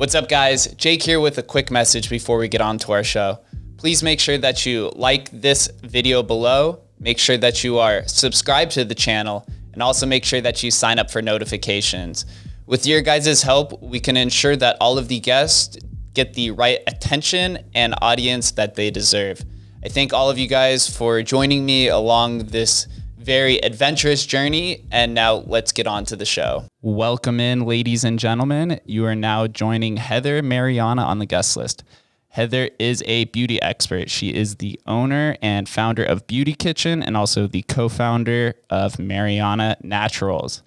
What's up, guys? Jake here with a quick message before we get on to our show. Please make sure that you like this video below, make sure that you are subscribed to the channel, and also make sure that you sign up for notifications. With your guys' help, we can ensure that all of the guests get the right attention and audience that they deserve. I thank all of you guys for joining me along this very adventurous journey, and now let's get on to the show. Welcome in, ladies and gentlemen. You are now joining Heather Marianna on the guest list. Heather is a beauty expert. She is the owner and founder of Beauty Kitchen and also the co-founder of Marianna Naturals.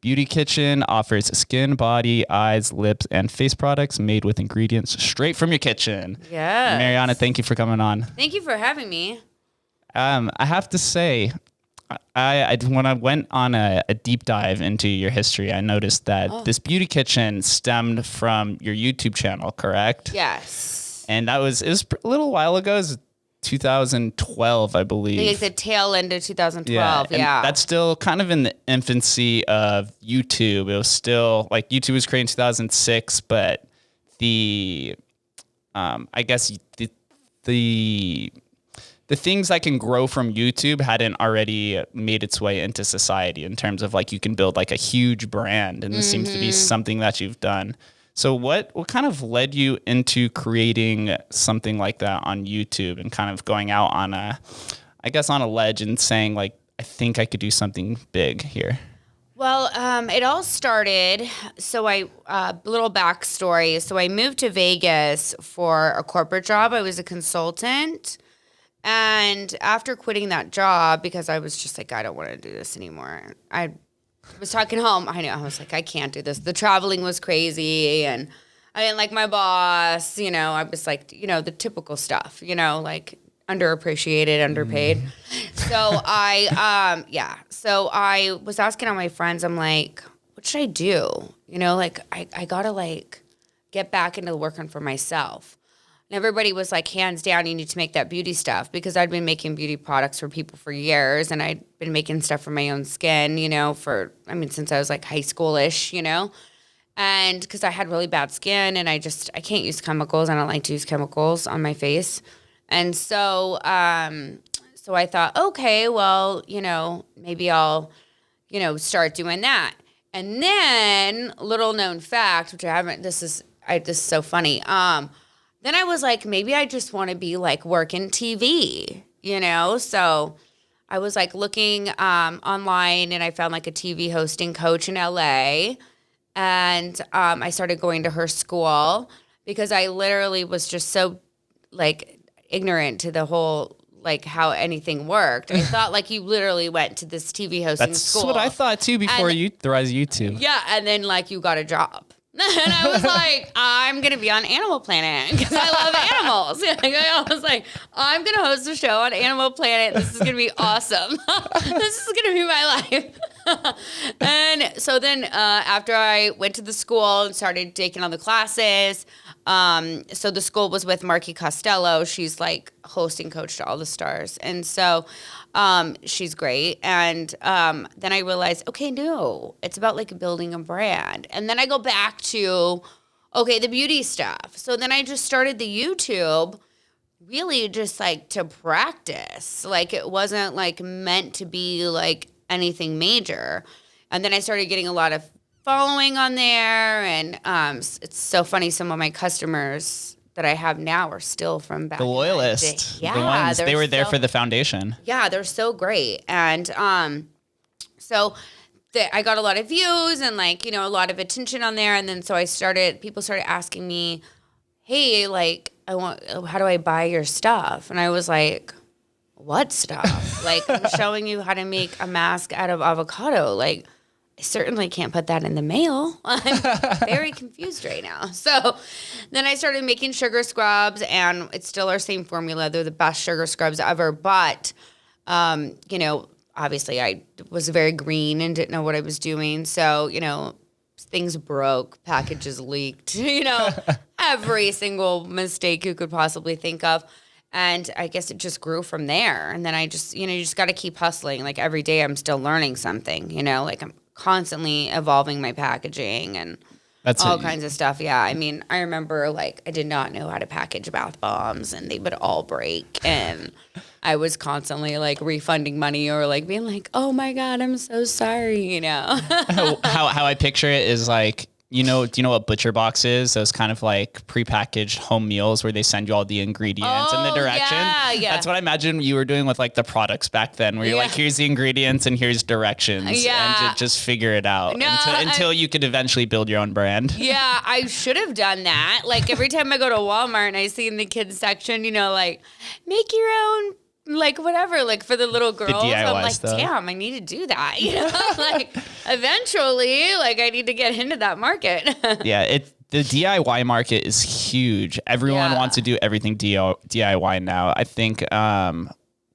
Beauty Kitchen offers skin, body, eyes, lips, and face products made with ingredients straight from your kitchen. Yeah. Marianna, thank you for coming on. Thank you for having me. I have to say, I when I went on a deep dive into your history, I noticed that this Beauty Kitchen stemmed from your YouTube channel, correct? Yes. And it was a little while ago. It was 2012, I believe. I think it's the tail end of 2012. Yeah. That's still kind of in the infancy of YouTube. It was still like YouTube was created in 2006, but I guess the things that can grow from YouTube hadn't already made its way into society in terms of like you can build like a huge brand, and this seems to be something that you've done. So what kind of led you into creating something like that on YouTube and kind of going out on a ledge and saying like, I think I could do something big here? Well, it all started, little backstory. So I moved to Vegas for a corporate job. I was a consultant. And after quitting that job, because I was just like, I don't want to do this anymore. I was talking home. I was like, I can't do this. The traveling was crazy, and I didn't like my boss. I was like, the typical stuff, like underappreciated, underpaid. So I was asking all my friends, I'm like, what should I do? I gotta get back into working for myself. And everybody was like, hands down, you need to make that beauty stuff, because I'd been making beauty products for people for years, and I'd been making stuff for my own skin, since I was like high school-ish, and because I had really bad skin, and I can't use chemicals. I don't like to use chemicals on my face. And so I thought, okay, well, maybe I'll, start doing that. And then, little known fact, which I haven't, this is so funny. Then I was like, maybe I just want to be like working TV, So I was like looking online, and I found like a TV hosting coach in LA, and I started going to her school because I literally was just so like ignorant to the whole like how anything worked. I thought like you literally went to this TV hosting school. That's what I thought too before there was YouTube. Yeah, and then like you got a job. And I was like, I'm going to be on Animal Planet because I love animals. I was like, I'm going to host a show on Animal Planet. This is going to be awesome. This is going to be my life. And so then after I went to the school and started taking on the classes, so the school was with Marky Costello. She's like hosting coach to all the stars. And so she's great. And then I realized, okay, no, it's about like building a brand. And then I go back to, okay, the beauty stuff. So then I just started the YouTube really just like to practice. Like it wasn't like meant to be like anything major. And then I started getting a lot of following on there. And it's so funny. Some of my customers that I have now are still from back. The loyalists. Yeah. The ones, they were there for the foundation. Yeah, they're so great. And I got a lot of views and like, a lot of attention on there. And then so people started asking me, hey, like, how do I buy your stuff? And I was like, what stuff? Like, I'm showing you how to make a mask out of avocado. Like, I certainly can't put that in the mail. I'm very confused right now. So then I started making sugar scrubs, and it's still our same formula. They're the best sugar scrubs ever. But, obviously I was very green and didn't know what I was doing. So, things broke, packages leaked, every single mistake you could possibly think of. And I guess it just grew from there. And then I just, you just got to keep hustling. Like every day I'm still learning something, like I'm constantly evolving my packaging. And That's all kinds of stuff. Yeah. I mean, I remember like I did not know how to package bath bombs and they would all break. And I was constantly like refunding money or like being like, oh my God, I'm so sorry, you know? How I picture it is like, do you know what Butcher Box is? Those kind of like prepackaged home meals where they send you all the ingredients and the directions. Yeah. That's what I imagine you were doing with like the products back then, where you're like, here's the ingredients and here's directions, and just figure it out until you could eventually build your own brand. Yeah, I should have done that. Like every time I go to Walmart and I see in the kids section, like make your own. Like whatever, like for the little girls, I'm like, stuff. Damn, I need to do that. Like eventually, like I need to get into that market. Yeah, the DIY market is huge. Everyone wants to do everything DIY now. I think,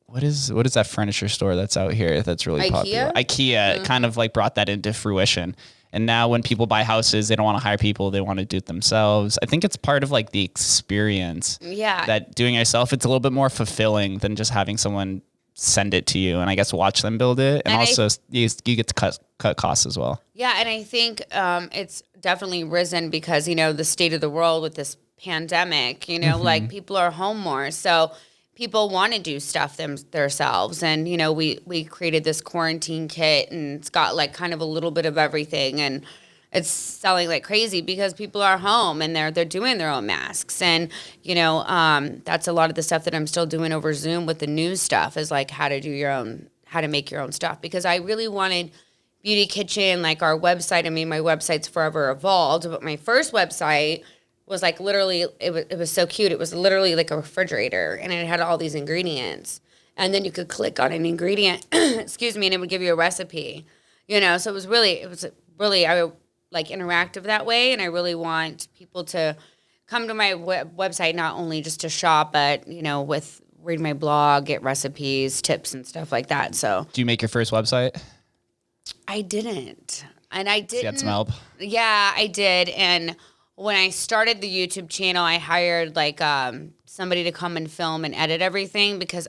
what is that furniture store that's out here that's really popular? IKEA kind of like brought that into fruition. And now when people buy houses, they don't want to hire people. They want to do it themselves. I think it's part of like the experience. Yeah. That doing it yourself, it's a little bit more fulfilling than just having someone send it to you and I guess watch them build it. And also you get to cut costs as well. Yeah. And I think it's definitely risen because, the state of the world with this pandemic, like people are home more. So people want to do stuff themselves. And, we created this quarantine kit and it's got like kind of a little bit of everything and it's selling like crazy because people are home and they're doing their own masks. And, that's a lot of the stuff that I'm still doing over Zoom with the news stuff is like how to make your own stuff because I really wanted Beauty Kitchen, like our website. I mean, my website's forever evolved, but my first website was like literally, it was so cute. It was literally like a refrigerator and it had all these ingredients. And then you could click on an ingredient, excuse me, and it would give you a recipe, so it was really, I like interactive that way. And I really want people to come to my website, not only just to shop, but, read my blog, get recipes, tips and stuff like that. So do you make your first website? I didn't. And I didn't. You had some help? Yeah, I did. And when I started the YouTube channel, I hired like somebody to come and film and edit everything because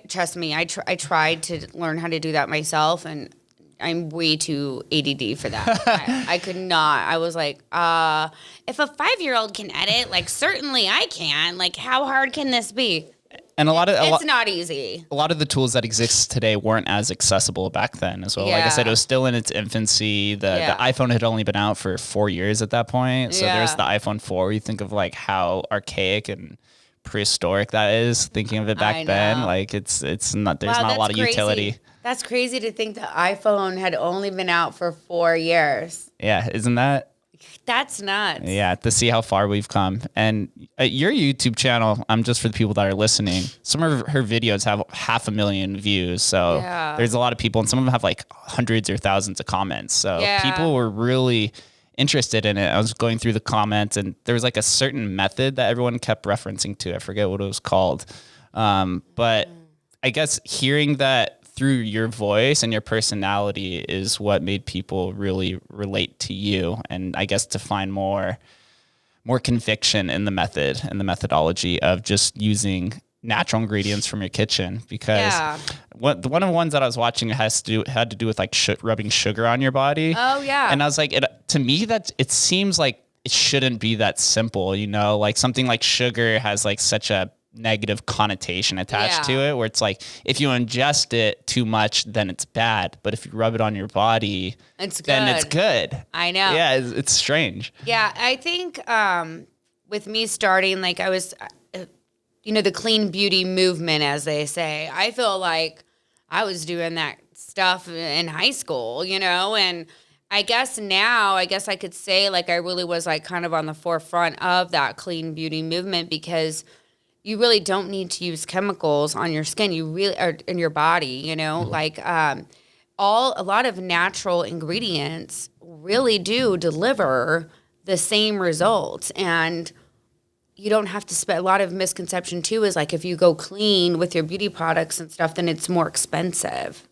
trust me, I tried to learn how to do that myself and I'm way too ADD for that. I could not. I was like, if a 5-year-old can edit, like certainly I can. Like how hard can this be? And it's not easy. A lot of the tools that exist today weren't as accessible back then as well. Yeah. Like I said, it was still in its infancy. The iPhone had only been out for 4 years at that point. So there's the iPhone 4. You think of like how archaic and prehistoric that is, thinking of it back then. Like it's not, there's not a lot of utility. That's crazy to think the iPhone had only been out for 4 years. Yeah, isn't that? That's nuts. Yeah, to see how far we've come. And your YouTube channel, just for the people that are listening, some of her videos have 500,000 views. So there's a lot of people, and some of them have like hundreds or thousands of comments. So people were really interested in it. I was going through the comments, and there was like a certain method that everyone kept referencing to. I forget what it was called. But I guess hearing that through your voice and your personality is what made people really relate to you, and I guess to find more conviction in the method and the methodology of just using natural ingredients from your kitchen. Because one of the ones that I was watching had to do with like rubbing sugar on your body. Oh yeah, and I was like, to me that it seems like it shouldn't be that simple. Like something like sugar has like such a negative connotation attached to it, where it's like if you ingest it too much, then it's bad, but if you rub it on your body, then it's good. I know. Yeah, it's strange. Yeah, I think with me starting, like I was, the clean beauty movement, as they say, I feel like I was doing that stuff in high school, and I guess now, I could say like I really was like kind of on the forefront of that clean beauty movement because you really don't need to use chemicals on your skin. You really are in your body, like a lot of natural ingredients really do deliver the same results. And you don't have to spend, a lot of misconception too is like if you go clean with your beauty products and stuff, then it's more expensive.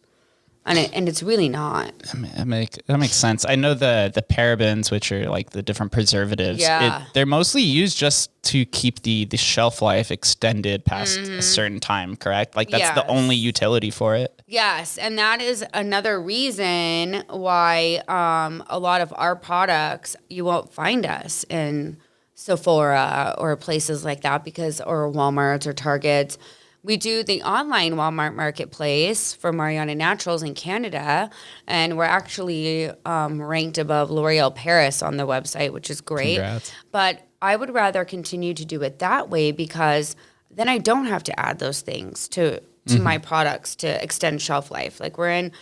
And it's really not. That makes sense. I know the parabens, which are like the different preservatives. Yeah. They're mostly used just to keep the shelf life extended past a certain time, correct? Like that's the only utility for it. Yes, and that is another reason why a lot of our products, you won't find us in Sephora or places like that or Walmart's or Target's. We do the online Walmart marketplace for Marianna Naturals in Canada, and we're actually ranked above L'Oreal Paris on the website, which is great. Congrats. But I would rather continue to do it that way because then I don't have to add those things to my products to extend shelf life. Like we're in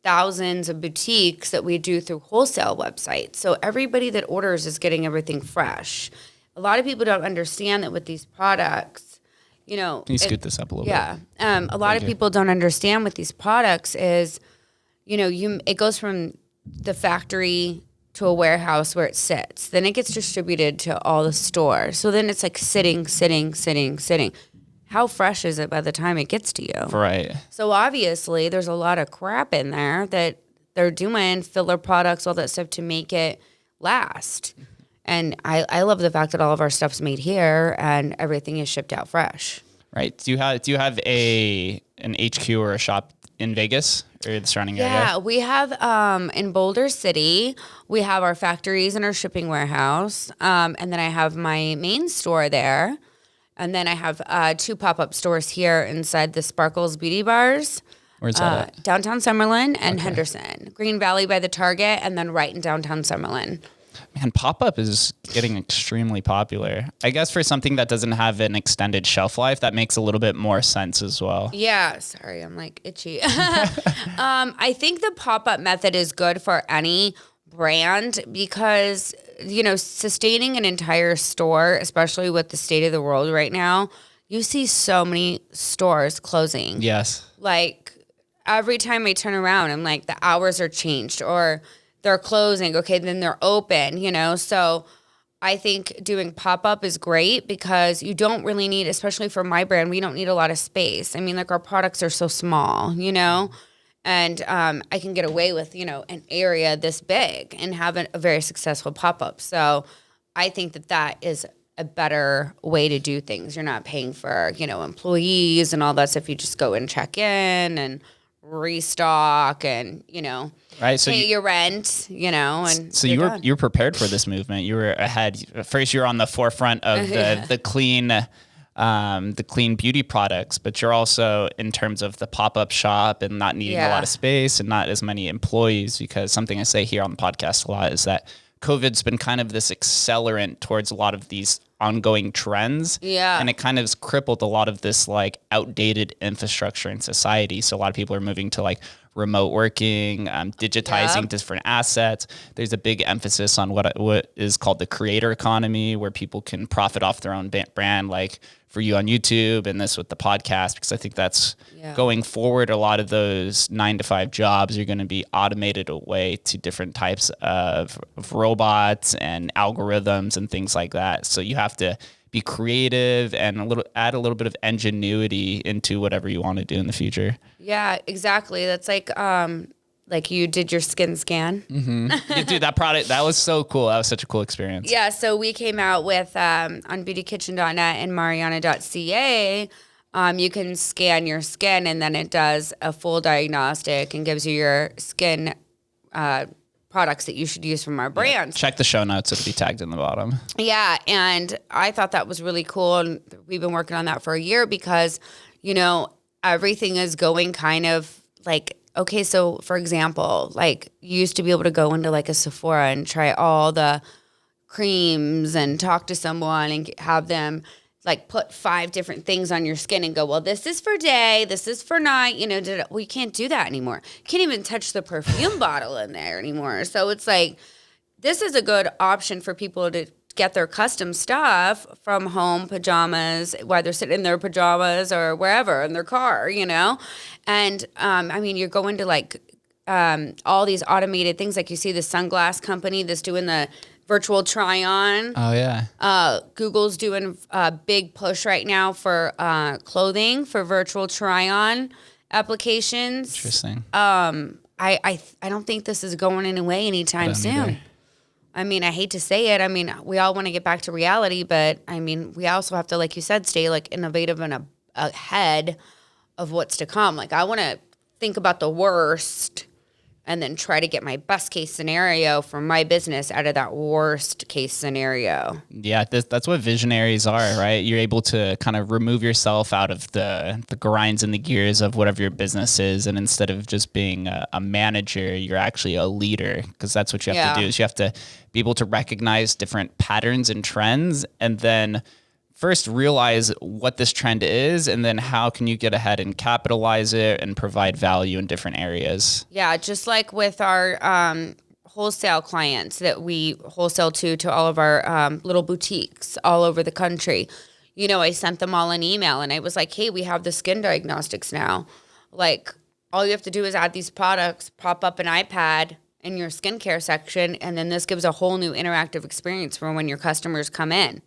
thousands of boutiques that we do through wholesale websites. So everybody that orders is getting everything fresh. A lot of people don't understand that with these products, can you scoot this up a little bit? Yeah. A lot of people don't understand with these products is, it goes from the factory to a warehouse where it sits. Then it gets distributed to all the stores. So then it's like sitting. How fresh is it by the time it gets to you? Right. So obviously there's a lot of crap in there that they're doing, filler products, all that stuff to make it last. And I love the fact that all of our stuff's made here and everything is shipped out fresh. Right. Do you have an HQ or a shop in Vegas or the surrounding area? Yeah, we have in Boulder City, we have our factories and our shipping warehouse. And then I have my main store there. And then I have 2 pop-up stores here inside the Sparkles Beauty Bars. Where's that at? Downtown Summerlin and Henderson. Green Valley by the Target, and then right in downtown Summerlin. Man, pop-up is getting extremely popular. I guess for something that doesn't have an extended shelf life, that makes a little bit more sense as well. Yeah, sorry, I'm like itchy. I think the pop-up method is good for any brand because, sustaining an entire store, especially with the state of the world right now, you see so many stores closing. Yes. Like every time I turn around, I'm like, the hours are changed or they're closing. Okay, then they're open, So I think doing pop-up is great because you don't really need, especially for my brand, we don't need a lot of space. I mean, like our products are so small, and I can get away with, an area this big and have a very successful pop-up. So I think that is a better way to do things. You're not paying for, employees and all that stuff. You just go and check in and restock and, right. So pay your rent, and so you were prepared for this movement. You were ahead. First, you're on the forefront of the clean beauty products, but you're also in terms of the pop-up shop and not needing a lot of space and not as many employees, because something I say here on the podcast a lot is that COVID's been kind of this accelerant towards a lot of these ongoing trends. Yeah. And it kind of has crippled a lot of this like outdated infrastructure in society. So a lot of people are moving to like remote working, digitizing different assets. There's a big emphasis on what is called the creator economy, where people can profit off their own brand, like for you on YouTube and this with the podcast, because I think that's going forward. A lot of those 9-to-5 jobs are going to be automated away to different types of robots and algorithms and things like that. So you have to be creative and add a little bit of ingenuity into whatever you want to do in the future. Yeah, exactly. That's like you did your skin scan. Mm-hmm. Dude, that product, that was so cool. That was such a cool experience. Yeah, so we came out with on beautykitchen.net and marianna.ca, you can scan your skin and then it does a full diagnostic and gives you your skin products that you should use from our brands. Check the show notes. It'll be tagged in the bottom. Yeah, and I thought that was really cool. And we've been working on that for a year because, everything is going kind of like, okay, so for example, like you used to be able to go into like a Sephora and try all the creams and talk to someone and have them like put 5 different things on your skin and go, well, this is for day, this is for night, we can't do that anymore. Can't even touch the perfume bottle in there anymore. So it's like, this is a good option for people to get their custom stuff from home, pajamas, while they're sitting in their pajamas or wherever in their car, And you're going to like all these automated things, like you see the sunglass company that's doing the virtual try on. Oh yeah. Google's doing a big push right now for clothing for virtual try on. applications. Interesting. I don't think this is going away anytime soon. Either. I mean, I hate to say it. I mean, we all want to get back to reality, but I mean, we also have to, like you said, stay like innovative and ahead of what's to come. Like, I want to think about the worst and then try to get my best case scenario for my business out of that worst case scenario. Yeah, that's what visionaries are, right? You're able to kind of remove yourself out of the grinds and the gears of whatever your business is. And instead of just being a manager, you're actually a leader, because that's what you have to do is you have to be able to recognize different patterns and trends, and then first realize what this trend is, and then how can you get ahead and capitalize it and provide value in different areas. Yeah, just like with our wholesale clients that we wholesale to all of our little boutiques all over the country. You know, I sent them all an email and I was like, hey, we have the skin diagnostics now. Like, all you have to do is add these products, pop up an iPad in your skincare section, and then this gives a whole new interactive experience for when your customers come in.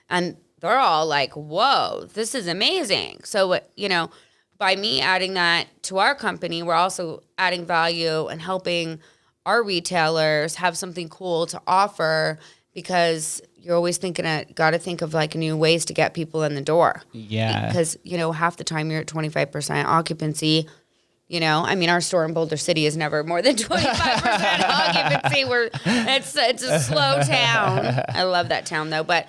And they're all like, whoa, this is amazing. So, you know, by me adding that to our company, we're also adding value and helping our retailers have something cool to offer, because you're always got to think of like new ways to get people in the door. Yeah. Because, you know, half the time you're at 25% occupancy. You know, I mean, our store in Boulder City is never more than 25% occupancy. It's a slow town. I love that town though. But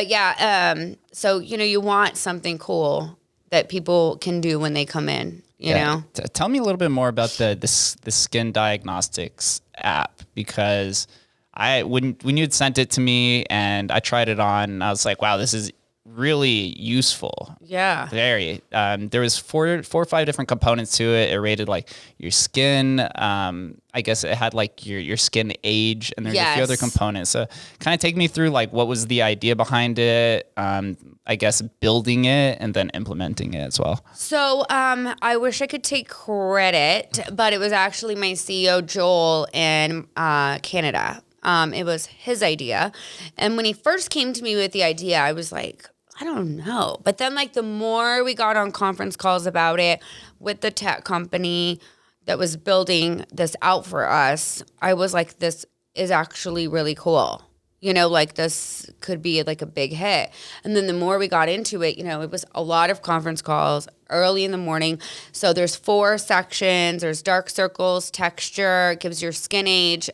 yeah, so, you know, you want something cool that people can do when they come in, you know? Tell me a little bit more about the skin diagnostics app, because when you had sent it to me and I tried it on, I was like, wow, this is really useful. Yeah. Very. There was four or five different components to it. It rated like your skin. I guess it had like your skin age, and there's a few other components. So kind of take me through like what was the idea behind it. I guess building it and then implementing it as well. So I wish I could take credit, but it was actually my CEO, Joel, in Canada. It was his idea. And when he first came to me with the idea, I was like, I don't know. But then like the more we got on conference calls about it with the tech company that was building this out for us, I was like, this is actually really cool. You know, like this could be like a big hit. And then the more we got into it, you know, it was a lot of conference calls early in the morning. So there's 4 sections. There's dark circles, texture, it gives your skin age,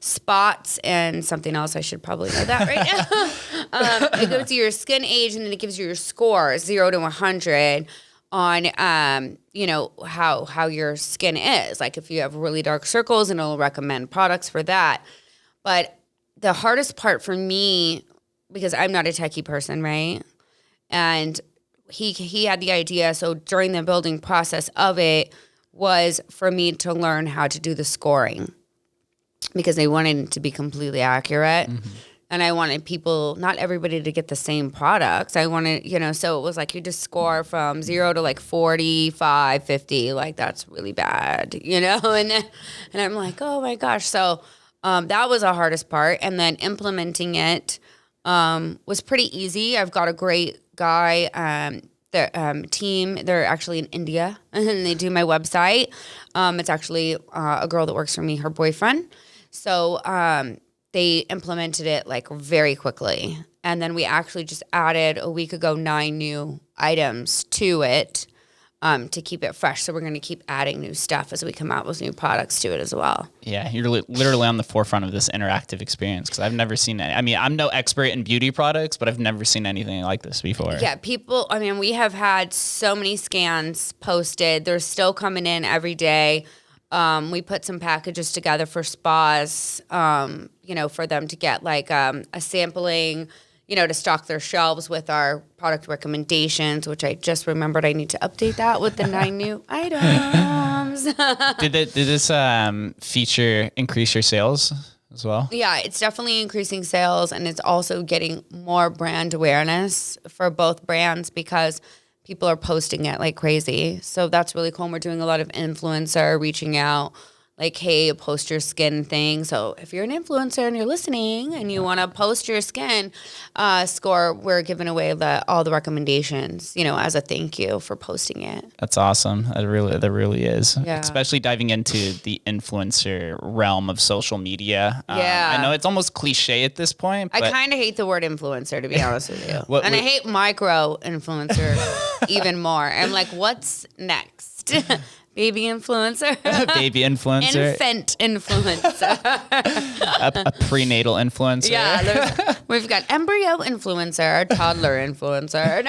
spots, and something else. I should probably know that right now. It gives you your skin age, and then it gives you your score, 0 to 100 on, you know, how your skin is. Like if you have really dark circles, and it'll recommend products for that. But the hardest part for me, because I'm not a techie person, right? And he had the idea. So during the building process of it was for me to learn how to do the scoring, because they wanted it to be completely accurate. Mm-hmm. And I wanted people, not everybody, to get the same products. I wanted, you know, so it was like you just score from 0 to like 45, 50. Like that's really bad, you know? And I'm like, oh my gosh. So that was the hardest part. And then implementing it was pretty easy. I've got a great guy, the team. They're actually in India, and they do my website. It's actually a girl that works for me, her boyfriend. So they implemented it like very quickly. And then we actually just added a week ago 9 new items to it to keep it fresh. So we're going to keep adding new stuff as we come out with new products to it as well. Yeah, you're literally on the forefront of this interactive experience, because I've never seen it. I mean, I'm no expert in beauty products, but I've never seen anything like this before. Yeah, people, I mean, we have had so many scans posted. They're still coming in every day. We put some packages together for spas, you know, for them to get like a sampling, you know, to stock their shelves with our product recommendations, which I just remembered I need to update that with the 9 new items. Did this feature increase your sales as well? Yeah, it's definitely increasing sales, and it's also getting more brand awareness for both brands, because people are posting it like crazy. So that's really cool. And we're doing a lot of influencer reaching out, like, hey, post your skin thing. So if you're an influencer and you're listening and you want to post your skin score, we're giving away all the recommendations, as a thank you for posting it. That's awesome. That really is. Yeah. Especially diving into the influencer realm of social media. Yeah. I know it's almost cliche at this point, but I kind of hate the word influencer, to be honest with you. I hate micro influencer even more. I'm like, what's next? Baby influencer. Baby influencer. Infant influencer. a prenatal influencer. Yeah, we've got embryo influencer, toddler influencer.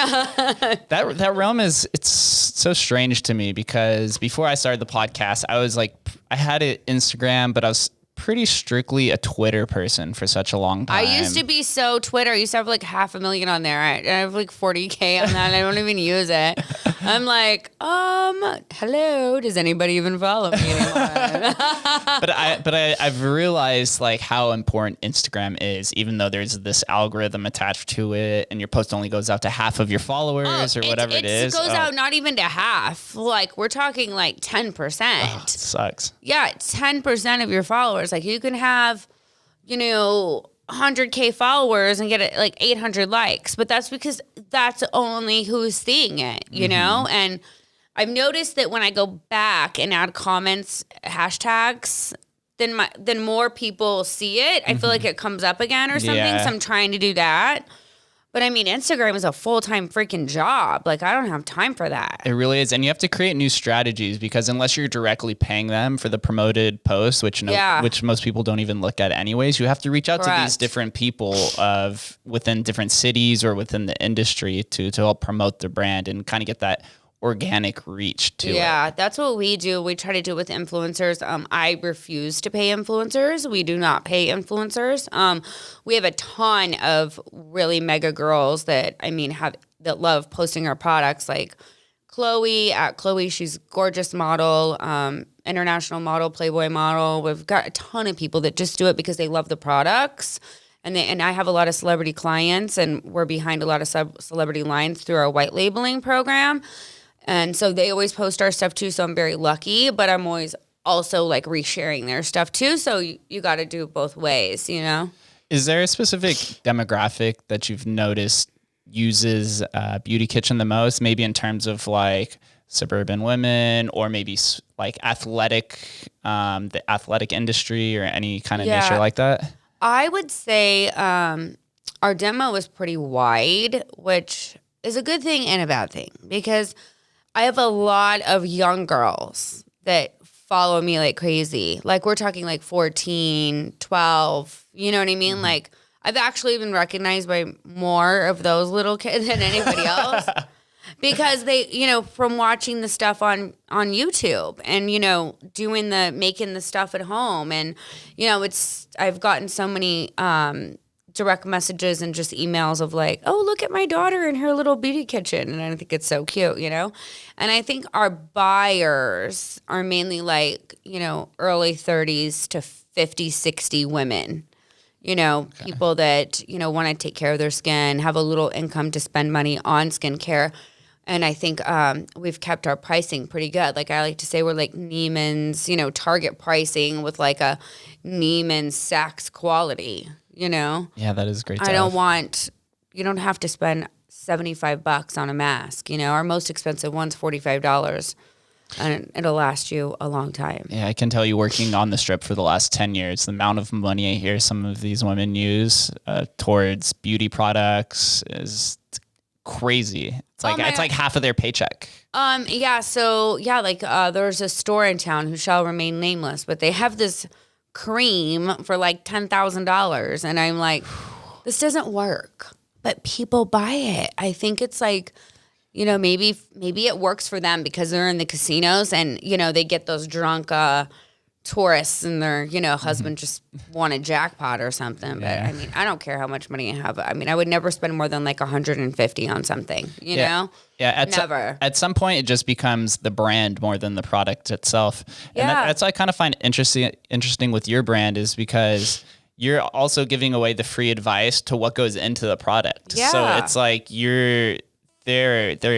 That realm it's so strange to me because before I started the podcast, I had an Instagram, but I was pretty strictly a Twitter person for such a long time. I used to be so Twitter. I used to have like 500,000 on there. I have like 40K on that. And I don't even use it. I'm like, hello. Does anybody even follow me anymore? But I've realized like how important Instagram is, even though there's this algorithm attached to it, and your post only goes out to half of your followers or whatever it is. It goes out not even to half. Like we're talking like 10%. It sucks. Yeah, 10% of your followers. Like you can have, 100K followers and get like 800 likes, but that's because that's only who's seeing it, you know? And I've noticed that when I go back and add comments, hashtags, then more people see it. I feel like it comes up again or something. Yeah. So I'm trying to do that. But I mean, Instagram is a full-time freaking job. Like, I don't have time for that. It really is. And you have to create new strategies because unless you're directly paying them for the promoted posts, which most people don't even look at anyways, you have to reach out to these different people within different cities or within the industry to help promote the brand and kind of get that organic reach to it. Yeah, that's what we do. We try to do it with influencers. I refuse to pay influencers. We do not pay influencers. We have a ton of really mega girls that love posting our products, like Chloe at Chloe. She's a gorgeous model, international model, Playboy model. We've got a ton of people that just do it because they love the products. And I have a lot of celebrity clients, and we're behind a lot of celebrity lines through our white labeling program. And so they always post our stuff too. So I'm very lucky, but I'm always also like resharing their stuff too. So you got to do it both ways, Is there a specific demographic that you've noticed uses Beauty Kitchen the most? Maybe in terms of like suburban women or maybe like the athletic industry or any kind of niche like that? I would say our demo is pretty wide, which is a good thing and a bad thing because I have a lot of young girls that follow me like crazy. Like we're talking like 14, 12, you know what I mean? Mm-hmm. Like I've actually been recognized by more of those little kids than anybody else because they, from watching the stuff on YouTube and, making the stuff at home. And, I've gotten so many direct messages and just emails of like, oh, look at my daughter in her little beauty kitchen. And I think it's so cute, And I think our buyers are mainly like, early 30s to 50, 60 women, people that, want to take care of their skin, have a little income to spend money on skincare. And I think we've kept our pricing pretty good. Like I like to say we're like Neiman's, Target pricing with like a Neiman Saks quality. Yeah, that is great. You don't have to spend $75 on a mask. Our most expensive one's $45 and it'll last you a long time. Yeah, I can tell you working on the strip for the last 10 years, the amount of money I hear some of these women use towards beauty products is crazy. It's like half of their paycheck. There's a store in town who shall remain nameless, but they have this cream for like $10,000 and I'm like, this doesn't work, but people buy it. I think it's like, maybe it works for them because they're in the casinos and they get those drunk tourists and their husband just won a jackpot or something. But I mean, I don't care how much money I have. I mean, I would never spend more than like 150 on something, you know? Yeah, never. At some point, it just becomes the brand more than the product itself. And that's what I kind of find interesting with your brand is because you're also giving away the free advice to what goes into the product. Yeah. So it's like they're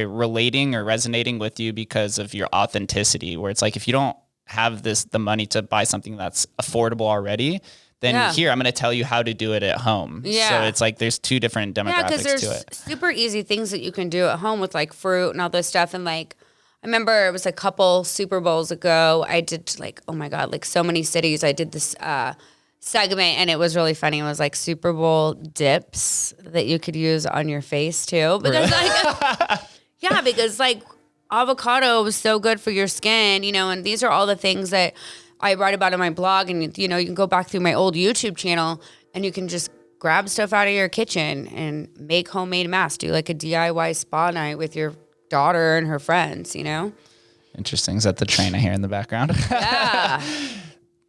relating or resonating with you because of your authenticity, where it's like if you don't have the money to buy something that's affordable already, then here I'm going to tell you how to do it at home. Yeah. So it's like there's two different demographics there's to it. super easy things that you can do at home with like fruit and all this stuff. And like, I remember it was a couple Super Bowls ago. I did like, oh my God, like so many cities. I did this segment and it was really funny. It was like Super Bowl dips that you could use on your face too. Because like, yeah, because like avocado was so good for your skin, you know, and these are all the things that I write about in my blog, and you know, you can go back through my old YouTube channel and you can just grab stuff out of your kitchen and make homemade masks. Do like a DIY spa night with your daughter and her friends, you know? Interesting. Is that the train I hear in the background? Yeah.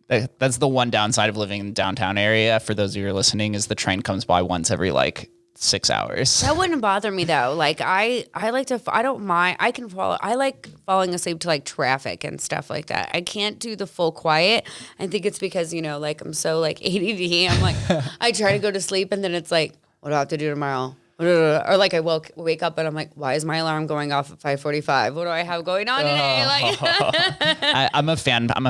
That's the one downside of living in the downtown area. For those of you who are listening, is the train comes by once every like 6 hours. That wouldn't bother me though. Like I like to, I don't mind. I like falling asleep to like traffic and stuff like that. I can't do the full quiet. I think it's because, you know, like I'm so like ADD. I'm like, I try to go to sleep and then it's like, what do I have to do tomorrow? Or like I wake up and I'm like, why is my alarm going off at 5:45? What do I have going on today? Like, I'm a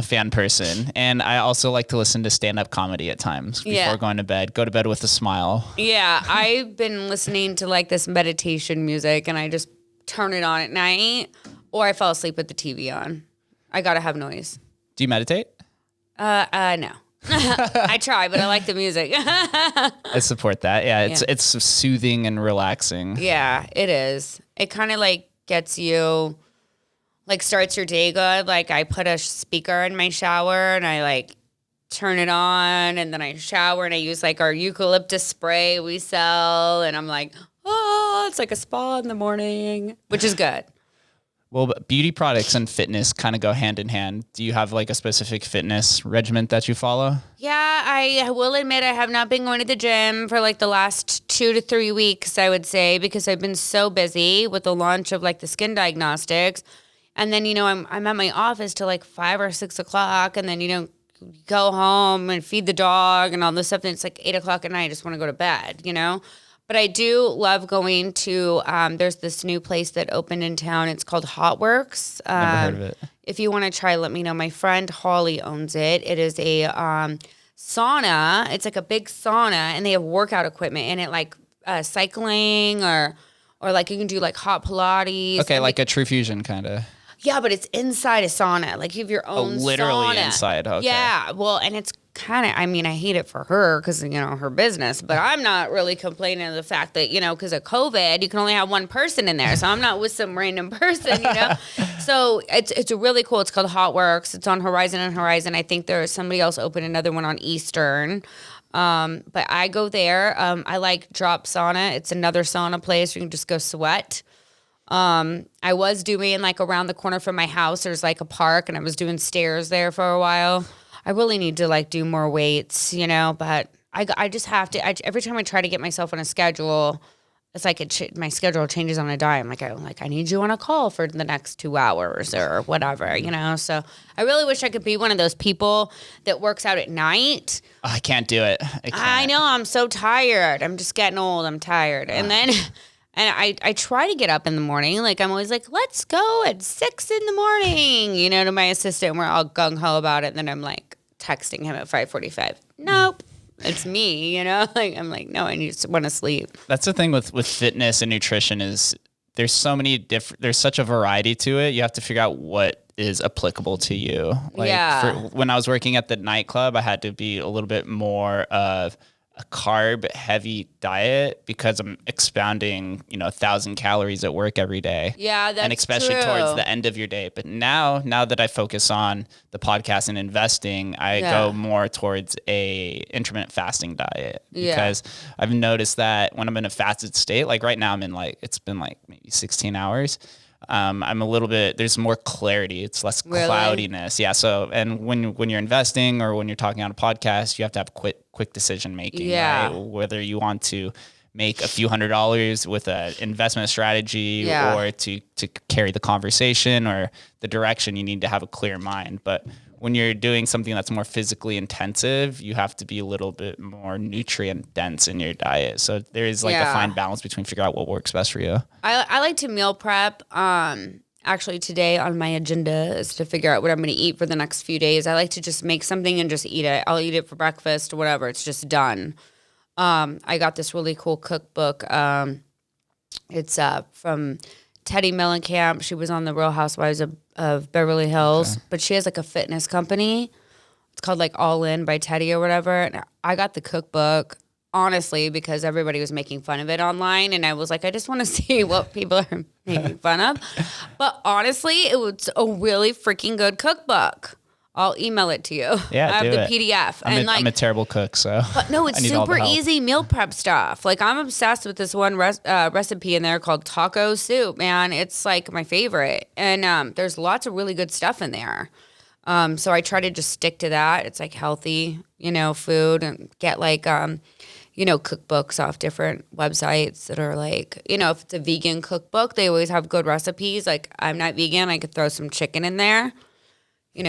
fan person, and I also like to listen to stand-up comedy at times before going to bed. Go to bed with a smile. Yeah, I've been listening to like this meditation music, and I just turn it on at night, or I fall asleep with the TV on. I gotta have noise. Do you meditate? No. I try, but I like the music. I support that. Yeah, it's soothing and relaxing. Yeah, it is. It kind of like gets you, like starts your day good. Like I put a speaker in my shower and I like turn it on, and then I shower and I use like our eucalyptus spray we sell, and I'm like, oh, it's like a spa in the morning, which is good. Well, beauty products and fitness kind of go hand in hand. Do you have like a specific fitness regimen that you follow? Yeah, I will admit I have not been going to the gym for like the last 2 to 3 weeks, I would say, because I've been so busy with the launch of like the skin diagnostics. And then, you know, I'm at my office till like 5 or 6 o'clock, and then, you know, go home and feed the dog and all this stuff. And it's like 8 o'clock at night. I just want to go to bed, you know? But I do love going to, there's this new place that opened in town. It's called Hot Works. Never heard of it. If you want to try, let me know. My friend Holly owns it. It is a sauna. It's like a big sauna, and they have workout equipment in it, like cycling or like you can do like hot Pilates. Okay, like a True Fusion kind of. Yeah, but it's inside a sauna. Like you have your own literally sauna. Inside. Okay. Yeah, well, and it's kind of, I mean, I hate it for her because, you know, her business, but I'm not really complaining of the fact that, you know, because of COVID, you can only have one person in there. So I'm not with some random person, you know? So it's really cool. It's called Hot Works. It's on Horizon and Horizon. I think there's somebody else opened another one on Eastern. But I go there. I like Drop Sauna. It's another sauna place where you can just go sweat. I was doing like around the corner from my house, there's like a park, and I was doing stairs there for a while. I really need to like do more weights, you know, but I just have to, every time I try to get myself on a schedule, it's like my schedule changes on a dime. Like I need you on a call for the next 2 hours or whatever, you know? So I really wish I could be one of those people that works out at night. Oh, I can't do it. I know, I'm so tired. I'm just getting old. I'm tired. And then... And I try to get up in the morning. Like, I'm always like, let's go at 6 in the morning, you know, to my assistant. And we're all gung-ho about it. And then I'm like texting him at 5:45. Nope, it's me, you know? Like, I'm like, no, I want to sleep. That's the thing with fitness and nutrition is there's so many there's such a variety to it. You have to figure out what is applicable to you. Like when I was working at the nightclub, I had to be a little bit more of a carb heavy diet because I'm expounding, 1,000 calories at work every day. Yeah, that's and especially true. Towards the end of your day. But now that I focus on the podcast and investing, I go more towards a intermittent fasting diet because I've noticed that when I'm in a fasted state, like right now I'm in it's been maybe 16 hours. I'm a little bit, there's more clarity. It's less cloudiness. Yeah. So, and when you're investing or when you're talking on a podcast, you have to have quick decision making, right? Whether you want to make a few $100s with an investment strategy or to carry the conversation or the direction, you need to have a clear mind. But when you're doing something that's more physically intensive, you have to be a little bit more nutrient dense in your diet. So there is a fine balance between figuring out what works best for you. I like to meal prep. And actually today on my agenda is to figure out what I'm going to eat for the next few days. I like to just make something and just eat it. I'll eat it for breakfast or whatever. It's just done. I got this really cool cookbook. It's from Teddy Mellencamp. She was on the Real Housewives of Beverly Hills, but she has like a fitness company. It's called like All In by Teddy or whatever. And I got the cookbook, honestly, because everybody was making fun of it online. And I was like, I just want to see what people are making fun of. But honestly, it was a really freaking good cookbook. I'll email it to you. Yeah, I have do the it. PDF. I'm a terrible cook, so. But no, it's I need all the super help. easy meal prep stuff. Like I'm obsessed with this one recipe in there called taco soup, man. It's like my favorite. And there's lots of really good stuff in there. So I try to just stick to that. It's like healthy, food, and get like, cookbooks off different websites that are like, if it's a vegan cookbook, they always have good recipes. Like I'm not vegan. I could throw some chicken in there.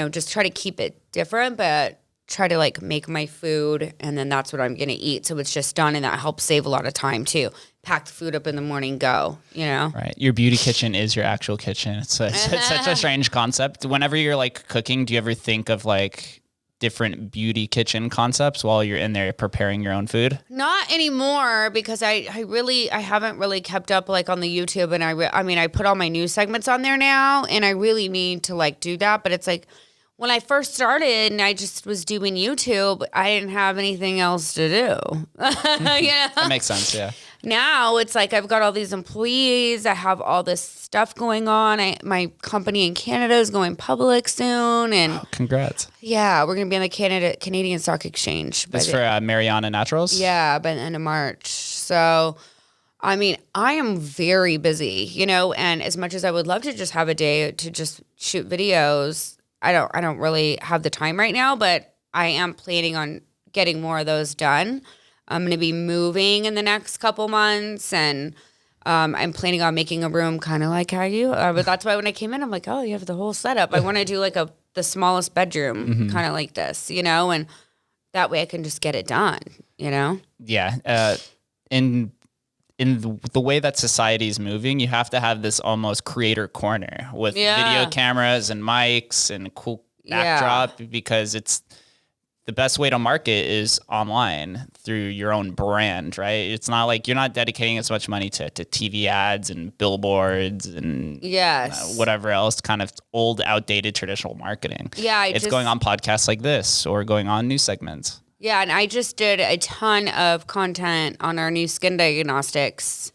Just try to keep it different, but try to like make my food and then that's what I'm going to eat. So it's just done and that helps save a lot of time too. Pack the food up in the morning, go, Right. Your beauty kitchen is your actual kitchen. It's such a strange concept. Whenever you're like cooking, do you ever think of like different beauty kitchen concepts while you're in there preparing your own food? Not anymore because I haven't really kept up like on the YouTube and I put all my news segments on there now and I really need to like do that. But it's like when I first started and I just was doing YouTube, I didn't have anything else to do. That makes sense. Yeah. Now it's like I've got all these employees. I have all this stuff going on. My company in Canada is going public soon, and congrats. Yeah, we're gonna be on the Canadian Stock Exchange. That's for Marianna Naturals. Yeah, by the end of March. So, I am very busy, and as much as I would love to just have a day to just shoot videos, I don't really have the time right now. But I am planning on getting more of those done. I'm going to be moving in the next couple months, and I'm planning on making a room kind of like how you. But that's why when I came in, I'm like, oh, you have the whole setup. I want to do like the smallest bedroom, kind of like this, and that way I can just get it done, Yeah. In the way that society is moving, you have to have this almost creator corner with video cameras and mics and cool backdrop because it's. The best way to market is online through your own brand, right? It's not like you're not dedicating as much money to TV ads and billboards and whatever else kind of old, outdated traditional marketing. Yeah, it's going on podcasts like this or going on news segments. Yeah, and I just did a ton of content on our new skin diagnostics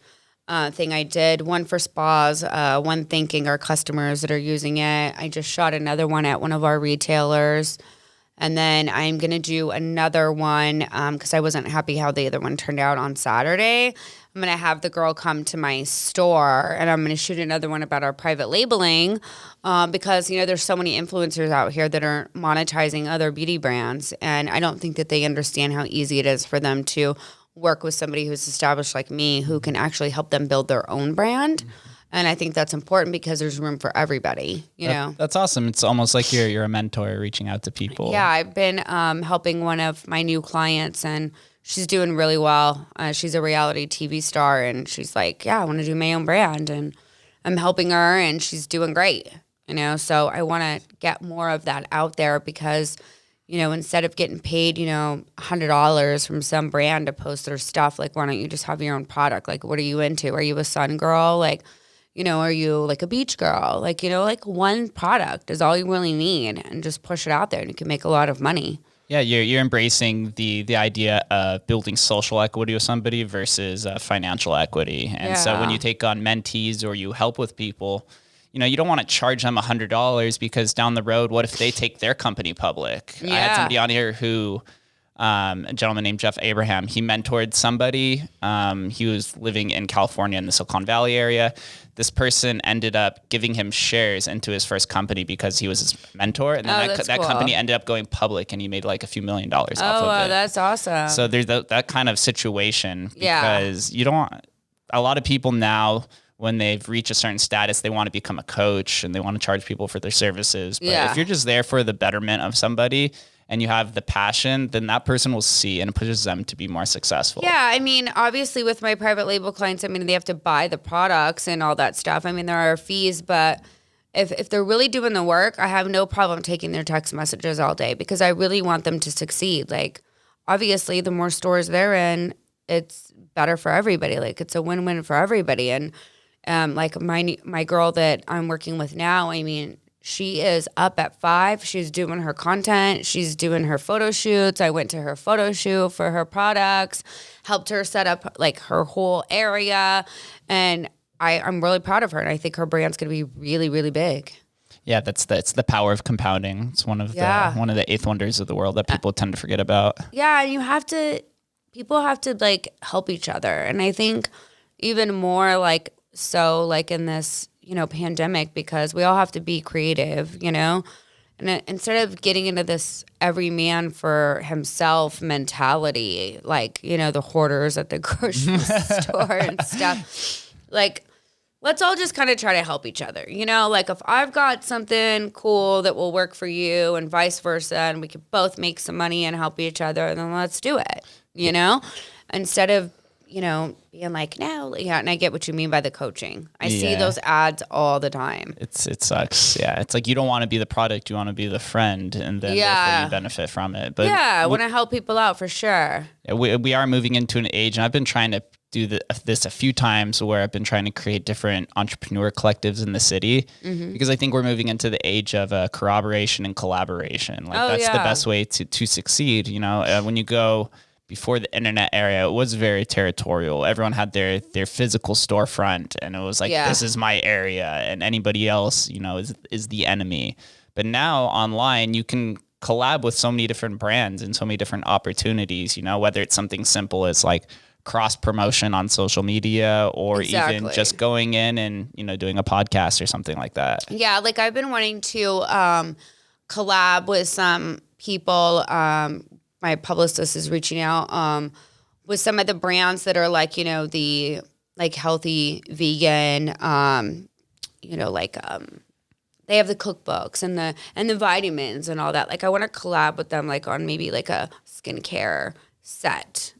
thing I did. One for spas, one thanking our customers that are using it. I just shot another one at one of our retailers. And then I'm going to do another one because I wasn't happy how the other one turned out on Saturday. I'm going to have the girl come to my store and I'm going to shoot another one about our private labeling because, there's so many influencers out here that are monetizing other beauty brands. And I don't think that they understand how easy it is for them to work with somebody who's established like me who can actually help them build their own brand. And I think that's important because there's room for everybody, That's awesome. It's almost like you're a mentor reaching out to people. Yeah, I've been helping one of my new clients and she's doing really well. She's a reality TV star and she's like, yeah, I want to do my own brand. And I'm helping her and she's doing great, So I want to get more of that out there because, instead of getting paid, $100 from some brand to post their stuff, like, why don't you just have your own product? Like, what are you into? Are you a sun girl? Like, are you like a beach girl? Like, like one product is all you really need and just push it out there and you can make a lot of money. Yeah, you're embracing the idea of building social equity with somebody versus financial equity. And so when you take on mentees or you help with people, you don't want to charge them $100 because down the road, what if they take their company public? Yeah. I had somebody on here who a gentleman named Jeff Abraham. He mentored somebody. He was living in California in the Silicon Valley area. This person ended up giving him shares into his first company because he was his mentor. And then that cool. company ended up going public and he made like a few $1 million off of it. Oh, that's awesome. So there's that kind of situation because a lot of people now, when they've reached a certain status, they want to become a coach and they want to charge people for their services. But if you're just there for the betterment of somebody and you have the passion, then that person will see and it pushes them to be more successful. Yeah, obviously with my private label clients, they have to buy the products and all that stuff. There are fees, but if they're really doing the work, I have no problem taking their text messages all day because I really want them to succeed. Like, obviously, the more stores they're in, it's better for everybody. Like, it's a win-win for everybody. And like my girl that I'm working with now, I mean, she is up at 5. She's doing her content. She's doing her photo shoots. I went to her photo shoot for her products, helped her set up like her whole area. And I'm really proud of her. And I think her brand's going to be really, really big. Yeah, it's the power of compounding. It's one of the eighth wonders of the world that people tend to forget about. Yeah, and people have to like help each other. And I think even more like in this, pandemic, because we all have to be creative, and instead of getting into this every man for himself mentality, like, the hoarders at the grocery store and stuff, like, let's all just kind of try to help each other, like if I've got something cool that will work for you and vice versa, and we could both make some money and help each other, then let's do it, instead of, being like, no, yeah. And I get what you mean by the coaching. I see those ads all the time. It sucks. Yeah. It's like, you don't want to be the product. You want to be the friend, and then therefore you benefit from it. But I want to help people out for sure. Yeah, we are moving into an age, and I've been trying to do this a few times, where I've been trying to create different entrepreneur collectives in the city, because I think we're moving into the age of corroboration and collaboration. Like that's the best way to succeed. When you go before the internet era, it was very territorial. Everyone had their physical storefront, and it was like, this is my area, and anybody else, is the enemy. But now online, you can collab with so many different brands and so many different opportunities, whether it's something simple as like cross promotion on social media, or even just going in and, doing a podcast or something like that. Yeah. Like I've been wanting to collab with some people. My publicist is reaching out with some of the brands that are like, the like healthy vegan, they have the cookbooks and the vitamins and all that. Like I want to collab with them, like on maybe like a skincare set,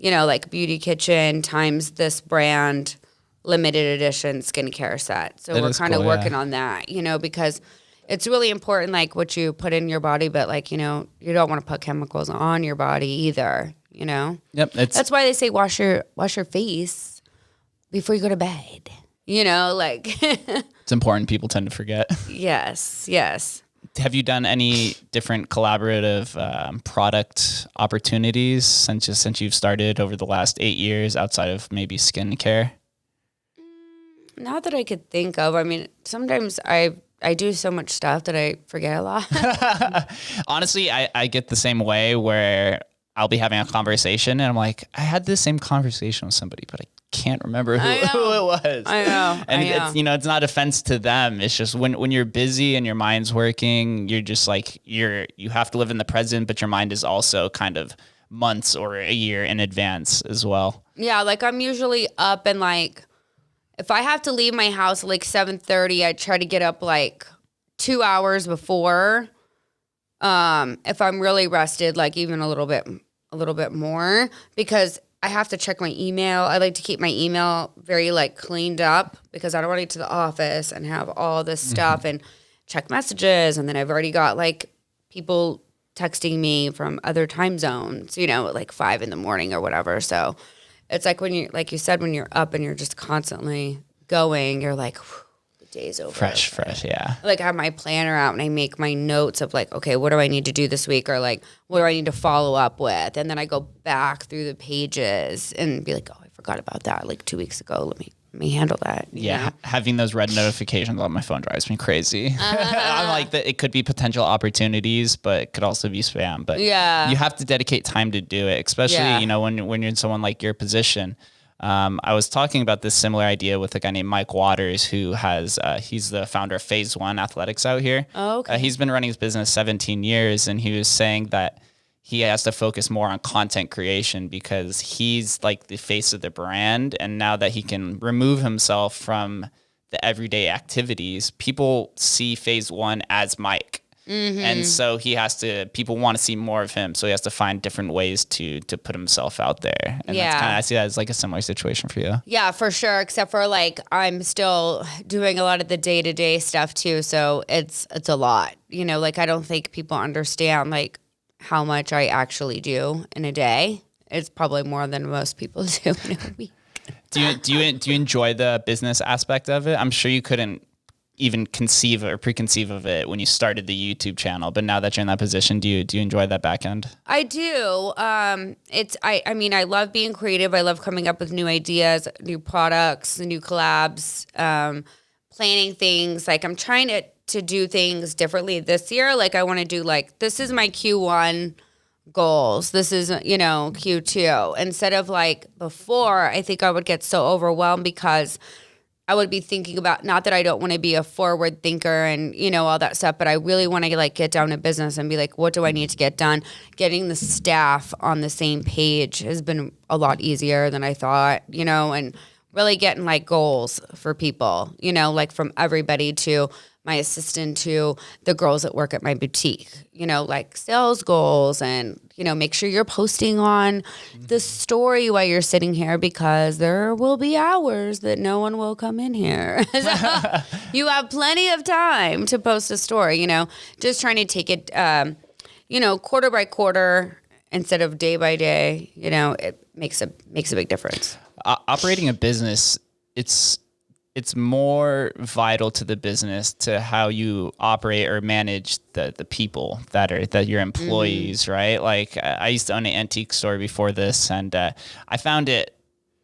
like Beauty Kitchen times this brand limited edition skincare set. So we're kind of working on that, because it's really important, like what you put in your body, but like, you don't want to put chemicals on your body either, Yep. That's why they say wash your face before you go to bed, It's important. People tend to forget. Yes. Have you done any different collaborative product opportunities since you've started over the last 8 years outside of maybe skincare? Not that I could think of. I mean, sometimes I do so much stuff that I forget a lot. Honestly, I get the same way, where I'll be having a conversation and I'm like, I had this same conversation with somebody, but I can't remember who it was. I know. And it's, it's not offense to them. It's just when you're busy and your mind's working, you're just like, you have to live in the present, but your mind is also kind of months or a year in advance as well. Yeah. Like I'm usually up, and like, if I have to leave my house at like 7:30, I try to get up like 2 hours before. If I'm really rested, like even a little bit more, because I have to check my email. I like to keep my email very like cleaned up, because I don't want to get to the office and have all this stuff and check messages. And then I've already got like people texting me from other time zones, at like 5 a.m. or whatever. So it's like when like you said, when you're up and you're just constantly going, you're like, the day's over. Fresh, yeah. Like I have my planner out and I make my notes of like, okay, what do I need to do this week? Or like, what do I need to follow up with? And then I go back through the pages and be like, oh, I forgot about that like 2 weeks ago. Let me handle that. Yeah. Having those red notifications on my phone drives me crazy. I'm like, that it could be potential opportunities, but it could also be spam. But you have to dedicate time to do it, especially, when you're in someone like your position. I was talking about this similar idea with a guy named Mike Waters, who has, he's the founder of Phase One Athletics out here. Oh, okay. He's been running his business 17 years, and he was saying that he has to focus more on content creation, because he's like the face of the brand. And now that he can remove himself from the everyday activities, people see Phase One as Mike. And so people want to see more of him. So he has to find different ways to put himself out there. And that's I see that as like a similar situation for you. Yeah, for sure. Except for like, I'm still doing a lot of the day-to-day stuff too. So it's a lot, you know, like I don't think people understand like how much I actually do in a day. It's probably more than most people do in a week. Do you enjoy the business aspect of it? I'm sure you couldn't even conceive or preconceive of it when you started the YouTube channel, but now that you're in that position, do you enjoy that back end? I do. I mean, I love being creative. I love coming up with new ideas, new products, new collabs, planning things. Like I'm trying to do things differently this year. Like I want to do like, this is my Q1 goals. This is, you know, Q2. Instead of like before, I think I would get so overwhelmed because I would be thinking about, not that I don't want to be a forward thinker and, you know, all that stuff, but I really want to like get down to business and be like, what do I need to get done? Getting the staff on the same page has been a lot easier than I thought, you know, and really getting like goals for people, you know, like from everybody to my assistant to the girls that work at my boutique, you know, like sales goals and, you know, make sure you're posting on the story while you're sitting here because there will be hours that no one will come in here. So you have plenty of time to post a story, you know, just trying to take it, you know, quarter by quarter instead of day by day, you know, it makes a big difference. Operating a business, it's more vital to the business to how you operate or manage the people that your employees, right? Like I used to own an antique store before this, and I found it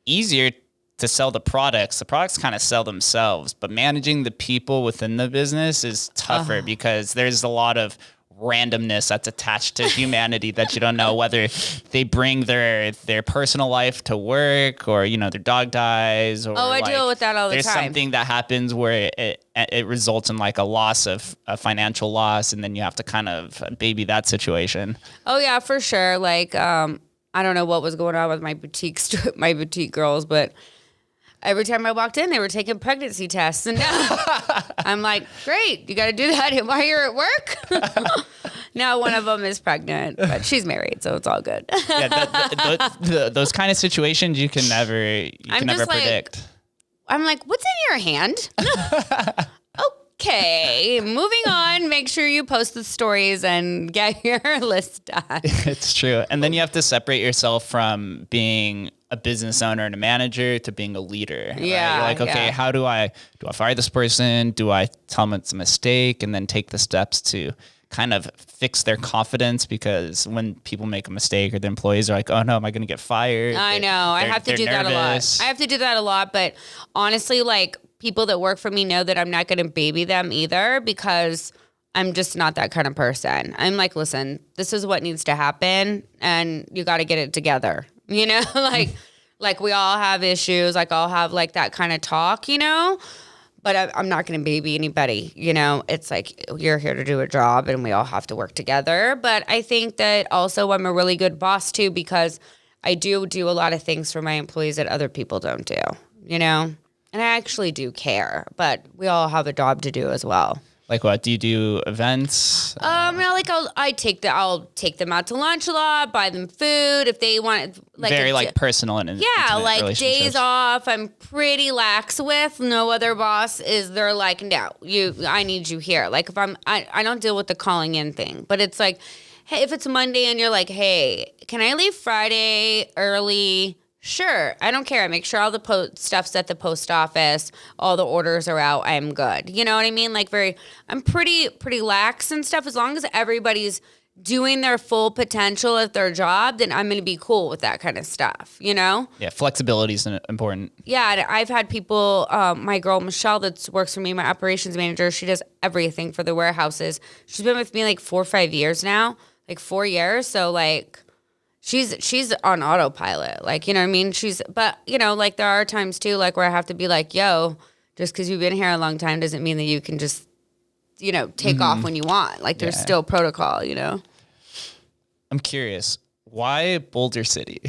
easier to sell the products. The products kind of sell themselves, but managing the people within the business is tougher because there's a lot of randomness that's attached to humanity that you don't know whether they bring their personal life to work or, you know, their dog dies or I deal with that all the time. There's something that happens where it results in like a financial loss, and then you have to kind of baby that situation. Oh yeah, for sure. Like I don't know what was going on with my boutique girls, but every time I walked in, they were taking pregnancy tests. And now I'm like, great, you got to do that while you're at work? Now one of them is pregnant, but she's married, so it's all good. Yeah, those kind of situations you can never predict. I'm like, what's in your hand? Okay, moving on. Make sure you post the stories and get your list done. It's true. And then you have to separate yourself from being a business owner and a manager to being a leader. Yeah. Right? You're like, okay, how do I fire this person? Do I tell them it's a mistake and then take the steps to kind of fix their confidence? Because when people make a mistake or the employees are like, oh no, am I going to get fired? I know. I have to do that a lot. I have to do that a lot. But honestly, like people that work for me know that I'm not going to baby them either because I'm just not that kind of person. I'm like, listen, this is what needs to happen and you got to get it together. You know, like we all have issues, like I'll have like that kind of talk, you know, but I'm not going to baby anybody. You know, it's like you're here to do a job and we all have to work together. But I think that also I'm a really good boss too, because I do a lot of things for my employees that other people don't do, you know, and I actually do care, but we all have a job to do as well. Like what? Do you do events? Like I'll take them out to lunch a lot, buy them food if they want. Like very like personal and like days off. I'm pretty lax with. No other boss is. They're like, no, I need you here. Like if I don't deal with the calling in thing, but it's like, hey, if it's Monday and you're like, hey, can I leave Friday early? Sure. I don't care. I make sure all the stuff's at the post office. All the orders are out. I'm good. You know what I mean? Like I'm pretty lax and stuff. As long as everybody's doing their full potential at their job, then I'm going to be cool with that kind of stuff, you know? Yeah. Flexibility is important. Yeah. I've had people, my girl, Michelle, that works for me, my operations manager, she does everything for the warehouses. She's been with me like 4 or 5 years now, like 4 years. So like, She's on autopilot, like, you know what I mean? But, you know, like there are times too, like where I have to be like, yo, just because you've been here a long time doesn't mean that you can just, you know, take off when you want. Like there's still protocol, you know? I'm curious, why Boulder City?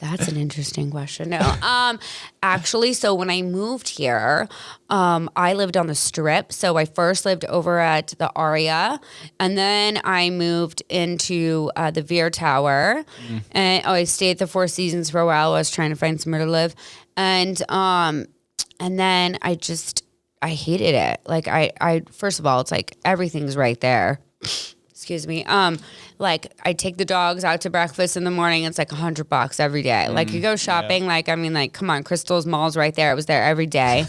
That's an interesting question. No, actually, so when I moved here, I lived on the Strip. So I first lived over at the Aria, and then I moved into the Veer Tower, and I stayed at the Four Seasons for a while. I was trying to find somewhere to live, and then I hated it. Like I first of all, it's like everything's right there. Excuse me. Like I take the dogs out to breakfast in the morning. It's like $100 every day. Like you go shopping. Yeah. Like, come on, Crystal's Mall's right there. I was there every day.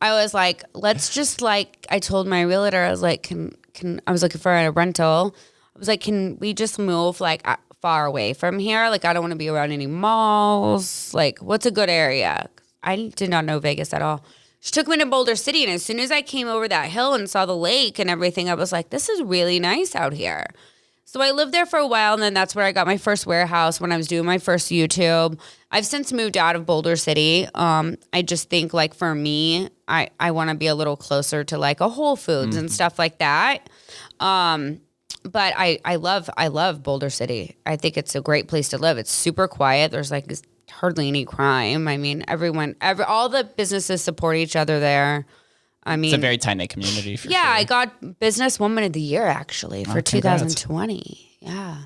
I was like, let's just like, I told my realtor, I was like, I was looking for a rental. I was like, can we just move like far away from here? Like, I don't want to be around any malls. Like, what's a good area? I did not know Vegas at all. She took me to Boulder City, and as soon as I came over that hill and saw the lake and everything, I was like, this is really nice out here. So I lived there for a while, and then that's where I got my first warehouse when I was doing my first YouTube. I've since moved out of Boulder City. I just think, like, for me, I want to be a little closer to, like, a Whole Foods and stuff like that. But I love Boulder City. I think it's a great place to live. It's super quiet. There's, like, hardly any crime. I mean, all the businesses support each other there. I mean, it's a very tight-knit community for sure. I got Businesswoman of the Year actually for 2020. Yeah.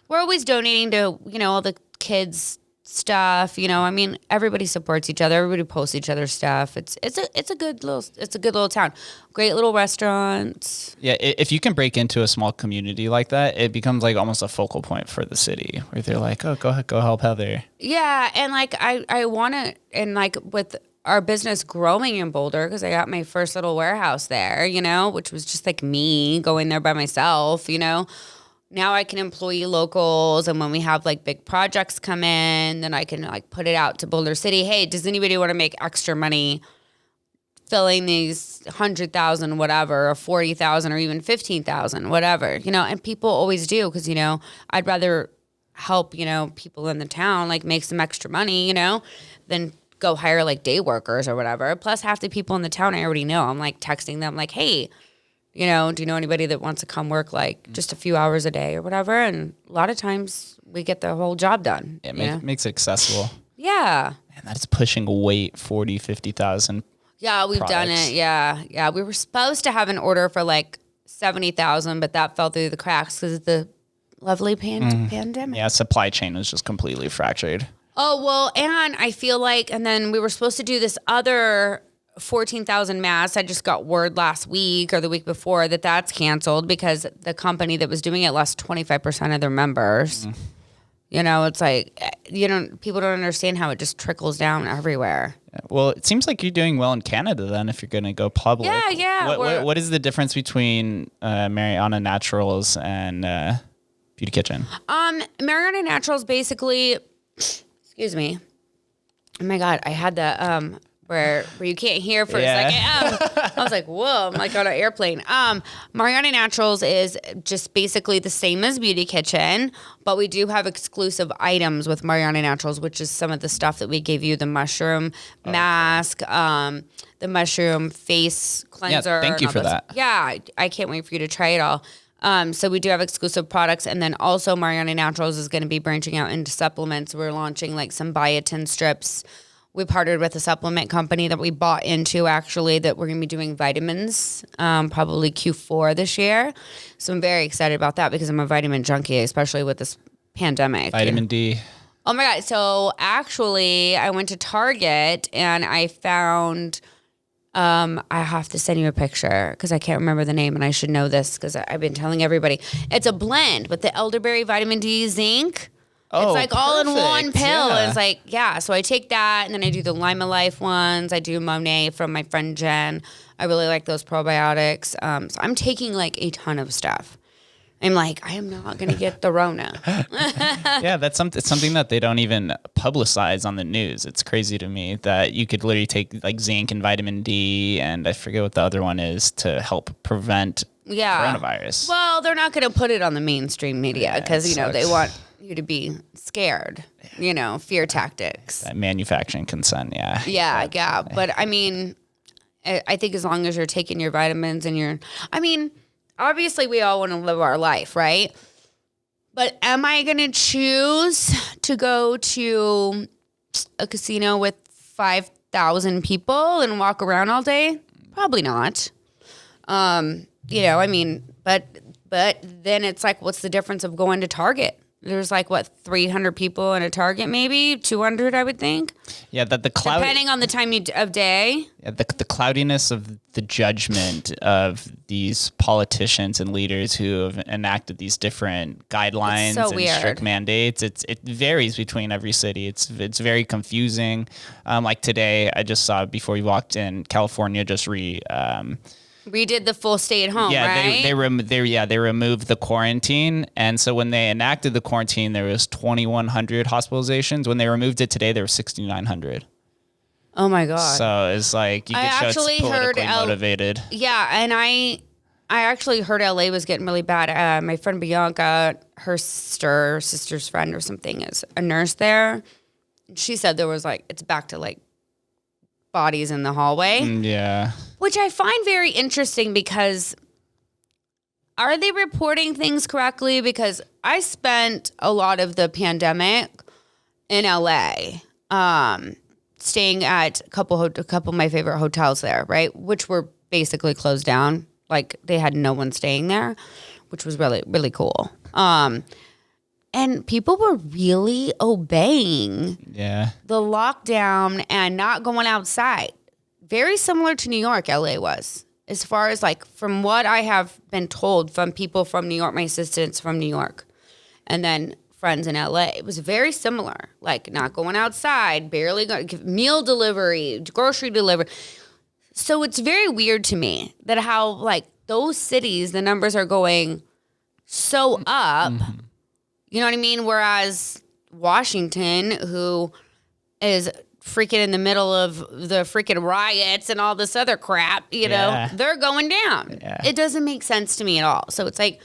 We're always donating to, all the kids stuff, I mean, everybody supports each other. Everybody posts each other's stuff. It's a good little town. Great little restaurants. Yeah, if you can break into a small community like that, it becomes like almost a focal point for the city where they're like, oh, go ahead, go help Heather. Yeah, and like I want to, and like with our business growing in Boulder, because I got my first little warehouse there, which was just like me going there by myself, Now I can employ locals, and when we have like big projects come in, then I can like put it out to Boulder City. Hey, does anybody want to make extra money filling these 100,000, whatever, or 40,000, or even 15,000, whatever, And people always do because I'd rather help people in the town like make some extra money, than go hire like day workers or whatever. Plus half the people in the town I already know. I'm like texting them like, hey, do you know anybody that wants to come work like just a few hours a day or whatever? And a lot of times we get the whole job done. It makes it accessible. Yeah. And that's pushing weight 40, 50,000. Yeah, we've done it. Yeah. We were supposed to have an order for like 70,000, but that fell through the cracks because of the lovely pandemic. Yeah, supply chain was just completely fractured. Oh, well, and I feel like, and then we were supposed to do this other 14,000 masks. I just got word last week or the week before that that's canceled because the company that was doing it lost 25% of their members. It's like, people don't understand how it just trickles down everywhere. Well, it seems like you're doing well in Canada then if you're going to go public. Yeah. What is the difference between Marianna Naturals and Beauty Kitchen? Marianna Naturals basically... Excuse me. Oh my God, I had the where you can't hear for a second. I was like, whoa, I'm like on an airplane. Marianna Naturals is just basically the same as Beauty Kitchen, but we do have exclusive items with Marianna Naturals, which is some of the stuff that we gave you, the mushroom mask, the mushroom face cleanser. Yeah, thank you for that. Yeah, I can't wait for you to try it all. So we do have exclusive products, and then also Marianna Naturals is going to be branching out into supplements. We're launching like some biotin strips. We partnered with a supplement company that we bought into actually that we're going to be doing vitamins, probably Q4 this year. So I'm very excited about that because I'm a vitamin junkie, especially with this pandemic. Vitamin D. Oh my God. So actually I went to Target and I found... I have to send you a picture because I can't remember the name and I should know this because I've been telling everybody. It's a blend with the elderberry vitamin D zinc. Oh, it's like perfect. all in one pill. Yeah. It's like, so I take that and then I do the Lima Life ones. I do Monet from my friend Jen. I really like those probiotics. So I'm taking like a ton of stuff. I'm like, I am not going to get the Rona. Yeah, it's something that they don't even publicize on the news. It's crazy to me that you could literally take like zinc and vitamin D, and I forget what the other one is, to help prevent coronavirus. Well, they're not going to put it on the mainstream media because, they want you to be scared, fear tactics. That manufacturing consent, yeah. Yeah. But I mean, I think as long as you're taking your vitamins and obviously we all want to live our life, right? But am I going to choose to go to a casino with 5,000 people and walk around all day? Probably not. You know, I mean, but then it's like, what's the difference of going to Target? There's like, what, 300 people in a Target, maybe 200, I would think. Yeah, that the cloud, depending on the time of day. Yeah, the cloudiness of the judgment of these politicians and leaders who have enacted these different guidelines so and weird. strict mandates. It varies between every city. It's very confusing. Like today, I just saw before we walked in, California just redid the full stay at home, right? They removed the quarantine, and so when they enacted the quarantine, there was 2,100 hospitalizations. When they removed it today, there were 6,900. Oh my god! So it's like you can show it's politically motivated. Yeah, and I actually heard LA was getting really bad. My friend Bianca, her sister's friend or something, is a nurse there. She said there was like it's back to like bodies in the hallway. Yeah. Which I find very interesting because are they reporting things correctly? Because I spent a lot of the pandemic in LA, staying at a couple of my favorite hotels there, right? Which were basically closed down. Like they had no one staying there, which was really, really cool. And people were really obeying the lockdown and not going outside. Very similar to New York, LA was. As far as like, from what I have been told from people from New York, my assistants from New York, and then friends in LA, it was very similar. Like not going outside, barely going, meal delivery, grocery delivery. So it's very weird to me that how like those cities, the numbers are going so up. Mm-hmm. You know what I mean? Whereas Washington, who is freaking in the middle of the freaking riots and all this other crap, you know, they're going down. Yeah. It doesn't make sense to me at all. So it's like,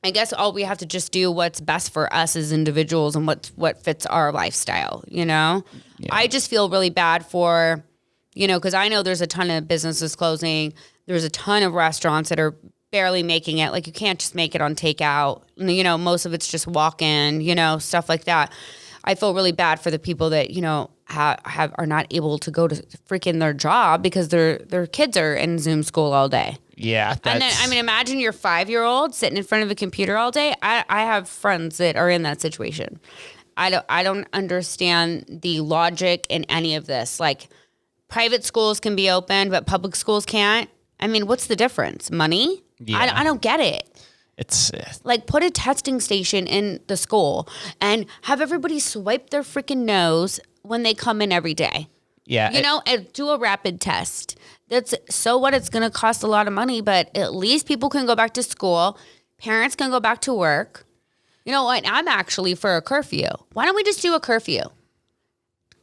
I guess all we have to just do what's best for us as individuals and what fits our lifestyle, you know? Yeah. I just feel really bad for, you know, because I know there's a ton of businesses closing. There's a ton of restaurants that are barely making it. Like you can't just make it on takeout. You know, most of it's just walk-in, you know, stuff like that. I feel really bad for the people that, you know, are not able to go to freaking their job because their kids are in Zoom school all day. Yeah. And then, I mean, imagine your 5-year-old sitting in front of a computer all day. I have friends that are in that situation. I don't understand the logic in any of this. Like private schools can be open, but public schools can't. I mean, what's the difference? Money? Yeah. I don't get it. It's like put a testing station in the school and have everybody swipe their freaking nose when they come in every day. Yeah. You know, and do a rapid test. That's so what it's going to cost a lot of money, but at least people can go back to school. Parents can go back to work. You know what? I'm actually for a curfew. Why don't we just do a curfew?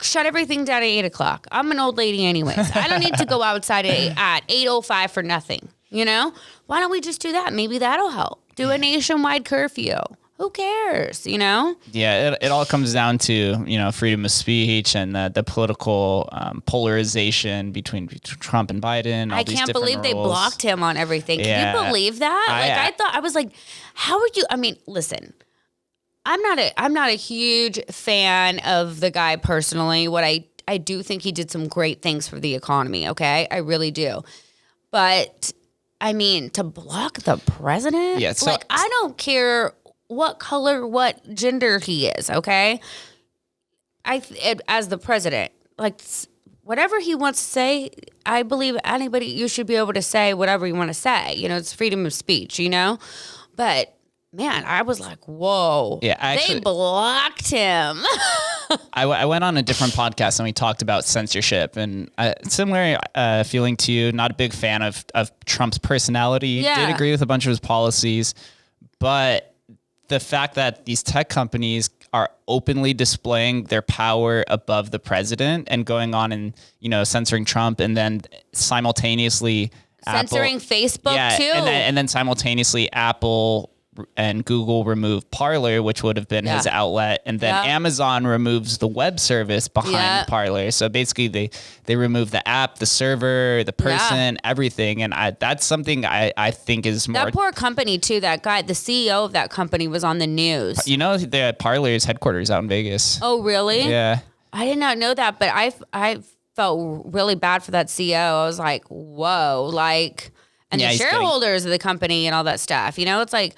Shut everything down at 8 o'clock. I'm an old lady anyways. I don't need to go outside at 8:05 for nothing. You know? Why don't we just do that? Maybe that'll help. Do a nationwide curfew. Who cares, you know? Yeah, it all comes down to, you know, freedom of speech and the political polarization between Trump and Biden. I can't believe they blocked him on everything. Yeah. Can you believe that? I was like, how are you? I mean, listen, I'm not a huge fan of the guy personally. What I do think he did some great things for the economy, okay? I really do. But I mean, to block the president? Yeah, so, like, I don't care what color, what gender he is, okay? As the president, like, whatever he wants to say, I believe you should be able to say whatever you want to say. You know, it's freedom of speech, you know? But, man, I was like, whoa. Yeah, they blocked him. I went on a different podcast and we talked about censorship and similar feeling to you. Not a big fan of Trump's personality. Yeah. Did agree with a bunch of his policies, but the fact that these tech companies are openly displaying their power above the president and going on and, you know, censoring Trump and then simultaneously censoring Facebook too. And then simultaneously Apple and Google remove Parler, which would have been his outlet, and then Amazon removes the web service behind Parler. So basically, they remove the app, the server, the person, everything, and that's something I think is more. That poor company too. That guy, the CEO of that company, was on the news. You know, the Parler's headquarters out in Vegas. Oh, really? Yeah. I did not know that, but I felt really bad for that CEO. I was like, whoa, like, and the shareholders of the company and all that stuff. You know, it's like,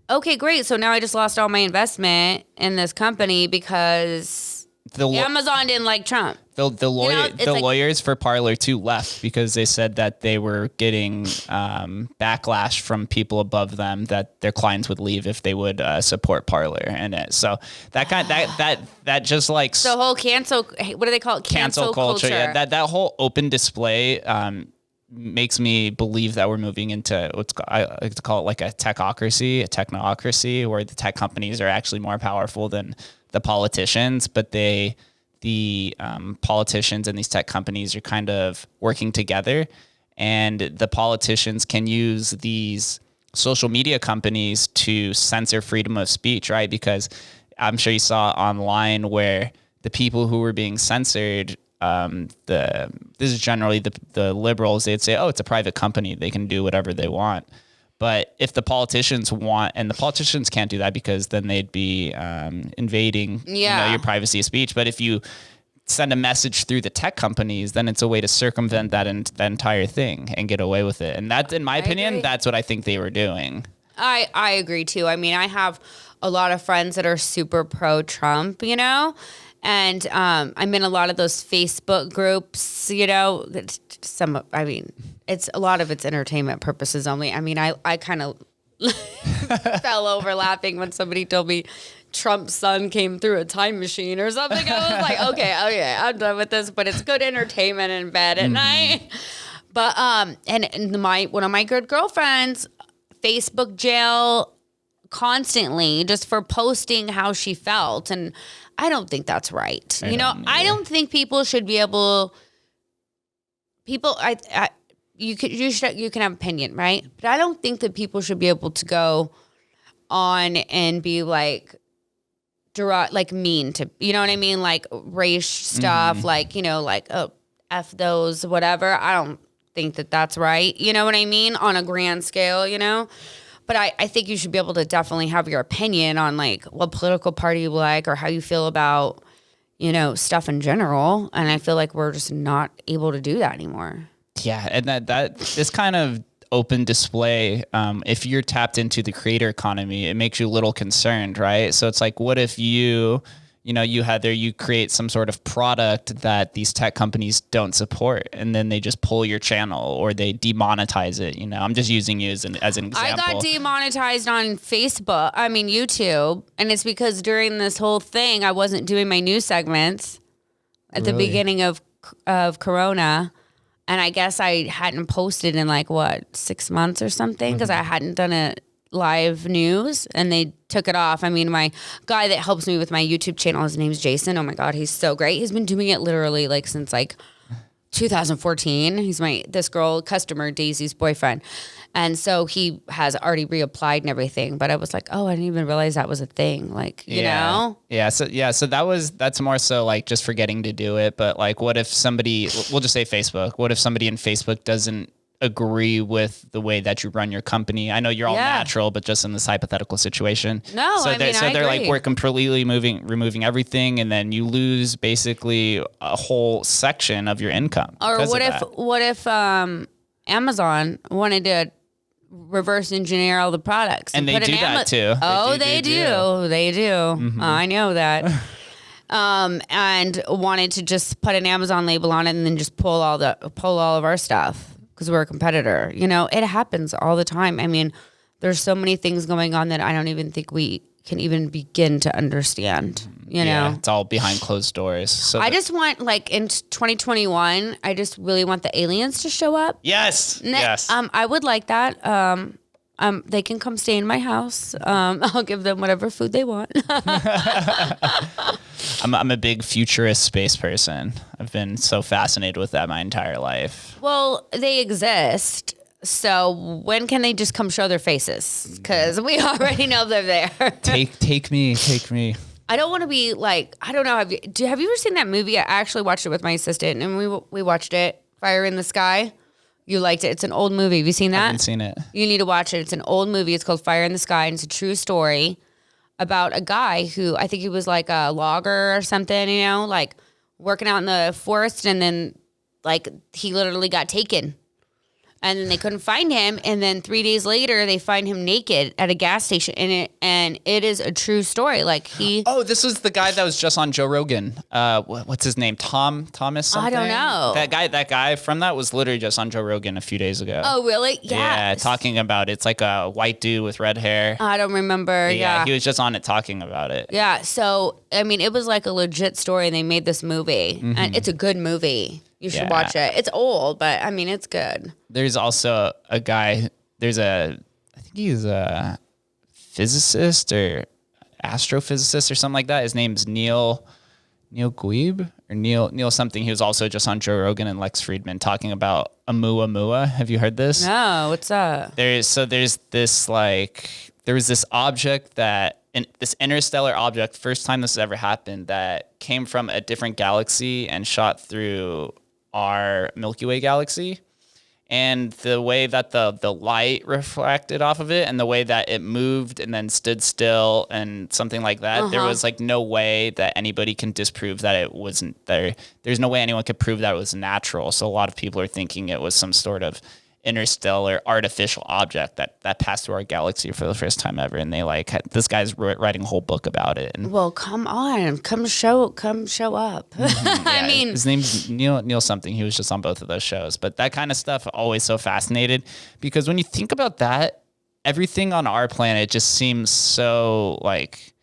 okay, great. So now I just lost all my investment in this company because Amazon didn't like Trump. The lawyers for Parler too left because they said that they were getting backlash from people above them that their clients would leave if they would support Parler in it. So that just like the whole cancel. What do they call it? Cancel culture. Yeah, that whole open display makes me believe that we're moving into I like to call it like a technocracy, where the tech companies are actually more powerful than the politicians, but the politicians and these tech companies are kind of working together, and the politicians can use these social media companies to censor freedom of speech, right? Because I'm sure you saw online where the people who were being censored, this is generally the liberals, they'd say, oh, it's a private company, they can do whatever they want. But if the politicians want, and the politicians can't do that because then they'd be invading your privacy of speech. But if you send a message through the tech companies, then it's a way to circumvent that entire thing and get away with it. And that, in my opinion, that's what I think they were doing. I agree too. I mean, I have a lot of friends that are super pro-Trump, you know, and I'm in a lot of those Facebook groups, you know. It's a lot of it's entertainment purposes only. I mean, I kind of fell over laughing when somebody told me Trump's son came through a time machine or something. I was like, okay, I'm done with this, but it's good entertainment in bed at night. But and one of my good girlfriends, Facebook jail constantly just for posting how she felt, and I don't think that's right. I don't think people should be able. You can have opinion, right? But I don't think that people should be able to go on and be like mean to, you know what I mean? Like race stuff, like, you know, like, oh, F those, whatever. I don't think that that's right. You know what I mean? On a grand scale, you know? But I think you should be able to definitely have your opinion on like what political party you like or how you feel about, you know, stuff in general. And I feel like we're just not able to do that anymore. Yeah. And that this kind of open display, if you're tapped into the creator economy, it makes you a little concerned, right? So it's like, what if you create some sort of product that these tech companies don't support, and then they just pull your channel or they demonetize it. You know, I'm just using you as an example. I got demonetized on YouTube, and it's because during this whole thing, I wasn't doing my news segments at the beginning of Corona. And I guess I hadn't posted in 6 months or something because I hadn't done a live news, and they took it off. I mean, my guy that helps me with my YouTube channel, his name's Jason. Oh my God, he's so great. He's been doing it literally since 2014. He's this girl customer, Daisy's boyfriend. And so he has already reapplied and everything. But I was like, oh, I didn't even realize that was a thing. You know? Yeah. So that's more so just forgetting to do it. But what if somebody, we'll just say Facebook, what if somebody in Facebook doesn't agree with the way that you run your company? I know you're all natural, but just in this hypothetical situation. No, so they're like, we're completely removing everything, and then you lose basically a whole section of your income. Or what if Amazon wanted to reverse engineer all the products? And they do that too. Oh, they do. Mm-hmm. I know that. And wanted to just put an Amazon label on it and then just pull all of our stuff because we're a competitor. You know, it happens all the time. I mean, there's so many things going on that I don't even think we can even begin to understand. You know, it's all behind closed doors. So I just want in 2021, I just really want the aliens to show up. Yes. Yes. I would like that. They can come stay in my house. I'll give them whatever food they want. I'm a big futurist space person. I've been so fascinated with that my entire life. Well, they exist. So when can they just come show their faces? Because we already know they're there. Take me. I don't want to be like, I don't know. Have you ever seen that movie? I actually watched it with my assistant, and we watched it, Fire in the Sky. You liked it. It's an old movie. Have you seen that? I haven't seen it. You need to watch it. It's an old movie. It's called Fire in the Sky, and it's a true story about a guy who, I think he was like a logger or something, you know, like working out in the forest, and then like he literally got taken. And then they couldn't find him, and then 3 days later they find him naked at a gas station, and it is a true story. Like he. Oh, this was the guy that was just on Joe Rogan. What's his name? Thomas something? I don't know. That guy from that was literally just on Joe Rogan a few days ago. Oh, really? Yeah, talking about it. It's like a white dude with red hair. I don't remember. Yeah, he was just on it talking about it. Yeah, so I mean, it was like a legit story, and they made this movie, and it's a good movie. You should watch it. It's old, but I mean, it's good. There's also a guy, I think he's a physicist or astrophysicist or something like that. His name's Neil Guib or Neil something. He was also just on Joe Rogan and Lex Friedman talking about Oumuamua. Have you heard this? No, what's that? There was this object this interstellar object, first time this has ever happened, that came from a different galaxy and shot through our Milky Way galaxy. And the way that the light reflected off of it and the way that it moved and then stood still and something like that, there was like no way that anybody can disprove that it wasn't there. There's no way anyone could prove that it was natural. So a lot of people are thinking it was some sort of interstellar artificial object that passed through our galaxy for the first time ever. And they this guy's writing a whole book about it. And well, come on, come show up. I mean, his name's Neil something. He was just on both of those shows. But that kind of stuff always so fascinated, because when you think about that, everything on our planet just seems so like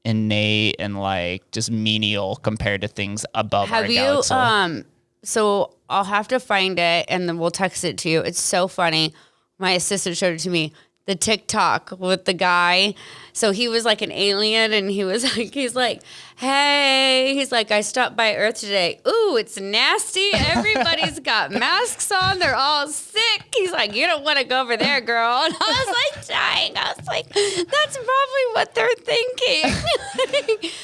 innate and like just menial compared to things above our galaxy. So I'll have to find it, and then we'll text it to you. It's so funny. My assistant showed it to me. The TikTok with the guy. So he was like an alien, and he's like, hey, he's like, I stopped by Earth today. Ooh, it's nasty. Everybody's got masks on. They're all sick. He's like, you don't want to go over there, girl. And I was like dying. I was like, that's probably what they're thinking.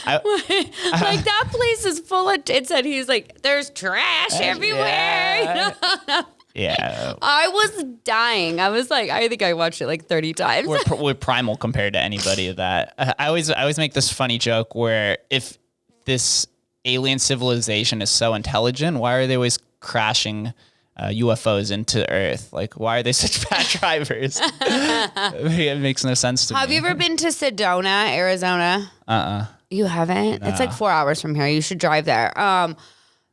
Like that place is full of, it said, he's like, there's trash everywhere. Yeah. Yeah. I was dying. I was like, I think I watched it like 30 times. We're primal compared to anybody of that. I always make this funny joke where if this alien civilization is so intelligent, why are they always crashing UFOs into Earth? Like, why are they such bad drivers? It makes no sense to me. Have you ever been to Sedona, Arizona? You haven't? No. It's like 4 hours from here. You should drive there.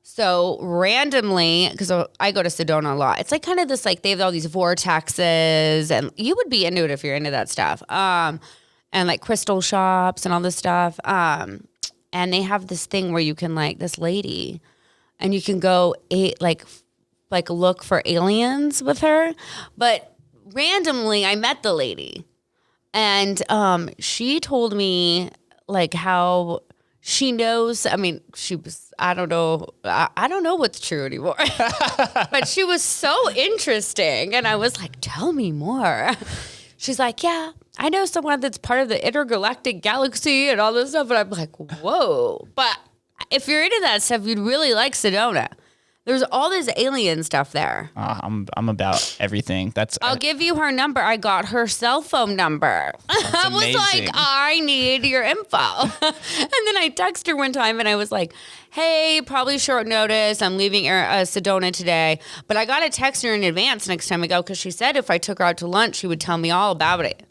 So randomly, because I go to Sedona a lot, it's like kind of this, like they have all these vortexes, and you would be into it if you're into that stuff. And like crystal shops and all this stuff. And they have this thing where you can this lady, and you can go like look for aliens with her. But randomly, I met the lady, and she told me like how she knows. I mean, she was. I don't know what's true anymore. But she was so interesting. And I was like, tell me more. She's like, yeah, I know someone that's part of the intergalactic galaxy and all this stuff. And I'm like, whoa. But if you're into that stuff, you'd really like Sedona. There's all this alien stuff there. I'm about everything. I'll give you her number. I got her cell phone number. I was like, I need your info. And then I texted her one time, and I was like, hey, probably short notice. I'm leaving Sedona today. But I got to text her in advance next time I go, because she said if I took her out to lunch, she would tell me all about it.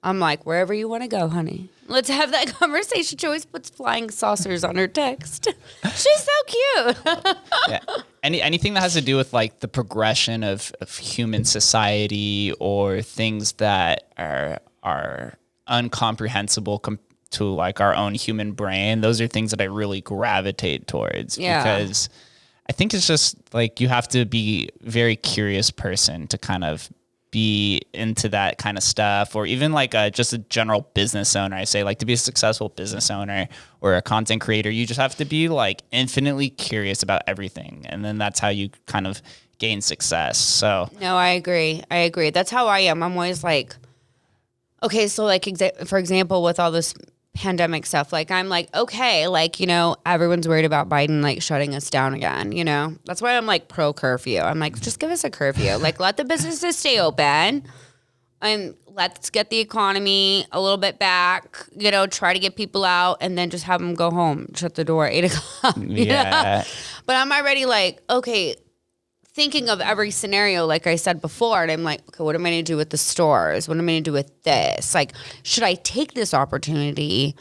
I'm like, wherever you want to go, honey. Let's have that conversation. She always puts flying saucers on her text. She's so cute. Yeah. Anything that has to do with like the progression of human society or things that are incomprehensible to like our own human brain, those are things that I really gravitate towards. Yeah. Because I think it's just like you have to be a very curious person to kind of be into that kind of stuff, or even like just a general business owner. I say like to be a successful business owner or a content creator, you just have to be like infinitely curious about everything. And then that's how you kind of gain success. So No, I agree. That's how I am. I'm always like, okay, so like, for example, with all this pandemic stuff, like I'm like, okay, like, everyone's worried about Biden like shutting us down again, That's why I'm like pro curfew. I'm like, just give us a curfew. Like, let the businesses stay open and let's get the economy a little bit back, try to get people out and then just have them go home, shut the door at 8 o'clock. yeah. But I'm already like, okay, thinking of every scenario, like I said before, and I'm like, okay, what am I going to do with the stores? What am I going to do with this? Like, should I take this opportunity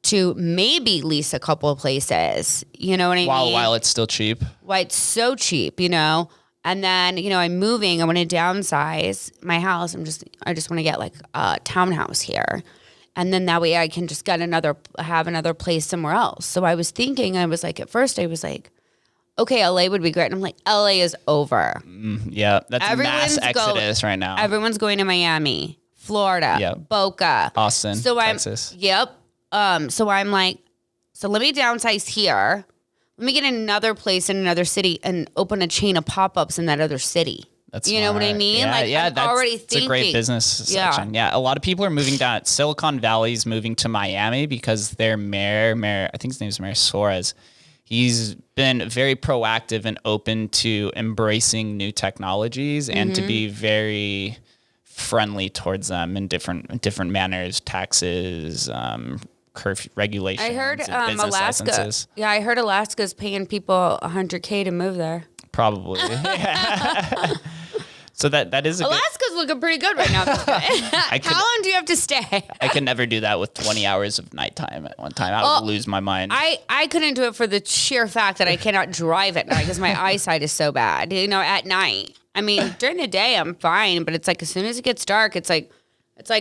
to maybe lease a couple of places? You know what I mean? While it's still cheap. Why it's so cheap, And then, I'm moving. I want to downsize my house. I just want to get like a townhouse here. And then that way I can just have another place somewhere else. So I was thinking, at first I was like, okay, LA would be great. And I'm like, LA is over. Yeah, that's mass exodus right now. Everyone's going to Miami, Florida, Boca, Austin, Texas. So I'm like, so let me downsize here. Let me get another place in another city and open a chain of pop-ups in that other city. That's you know what I mean? Yeah, I'm already thinking. It's a great business section. Yeah, a lot of people are moving down. Silicon Valley's moving to Miami because their mayor, I think his name's Mayor Suarez. He's been very proactive and open to embracing new technologies and to be very friendly towards them in different manners, taxes, curfew regulations. I heard business Alaska. licenses. Yeah, I heard Alaska's paying people $100K to move there. Probably. So that is Alaska's looking pretty good right now. How long do you have to stay? I could never do that with 20 hours of nighttime at one time. I would lose my mind. I couldn't do it for the sheer fact that I cannot drive at night because my eyesight is so bad. At night. I mean, during the day I'm fine, but it's like as soon as it gets dark, it's like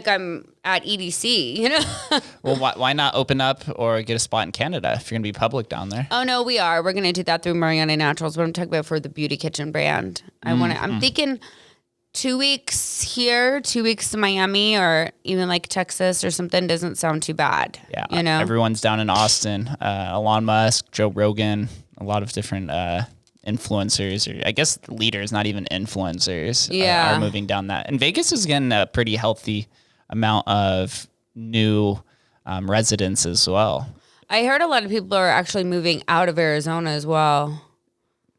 I'm at EDC. Well, why not open up or get a spot in Canada if you're gonna be public down there? Oh no, we are. We're gonna do that through Marianna Naturals. But I'm talking about for the Beauty Kitchen brand. I'm thinking 2 weeks here, 2 weeks to Miami, or even like Texas or something doesn't sound too bad. Yeah, everyone's down in Austin. Elon Musk, Joe Rogan, a lot of different influencers, or I guess leaders, not even influencers, are moving down that. And Vegas is getting a pretty healthy amount of new residents as well. I heard a lot of people are actually moving out of Arizona as well.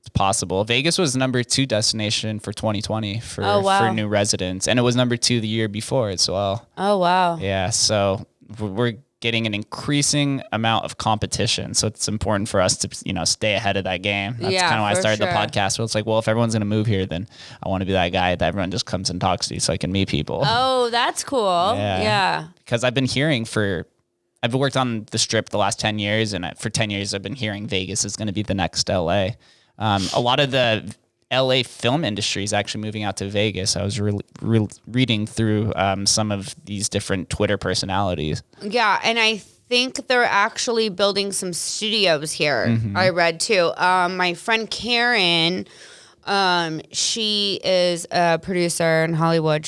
It's possible. Vegas was number 2 destination for 2020 for new residents, and it was number 2 the year before as well. Oh wow! Yeah, so we're getting an increasing amount of competition, so it's important for us to stay ahead of that game. That's kind of why I started the podcast. So it's like, well, if everyone's going to move here, then I want to be that guy that everyone just comes and talks to, so I can meet people. Oh, that's cool. Yeah. Because I've been hearing I've worked on the Strip the last 10 years, and for 10 years I've been hearing Vegas is going to be the next LA. A lot of the LA film industry is actually moving out to Vegas. I was reading through some of these different Twitter personalities. Yeah, and I think they're actually building some studios here. I read too. My friend Karen, she is a producer in Hollywood.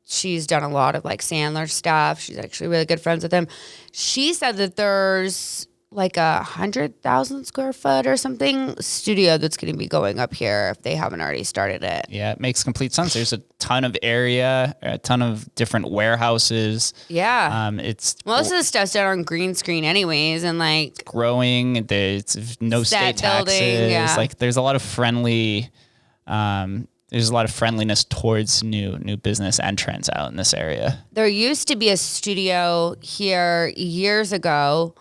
She's done a lot of like Sandler stuff. She's actually really good friends with him. She said that there's like 100,000 square foot or something studio that's going to be going up here if they haven't already started it. Yeah, it makes complete sense. There's a ton of area, a ton of different warehouses. Yeah. It's most of the stuff's done on green screen anyways, and like growing. There's no state taxes. Yeah. Like there's a lot of friendly. There's a lot of friendliness towards new business entrants out in this area. There used to be a studio here years ago.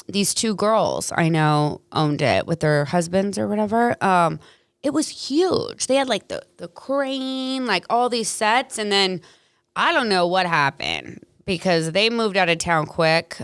These 2 girls I know owned it with their husbands or whatever. It was huge. They had like the crane, like all these sets. And then I don't know what happened because they moved out of town quick.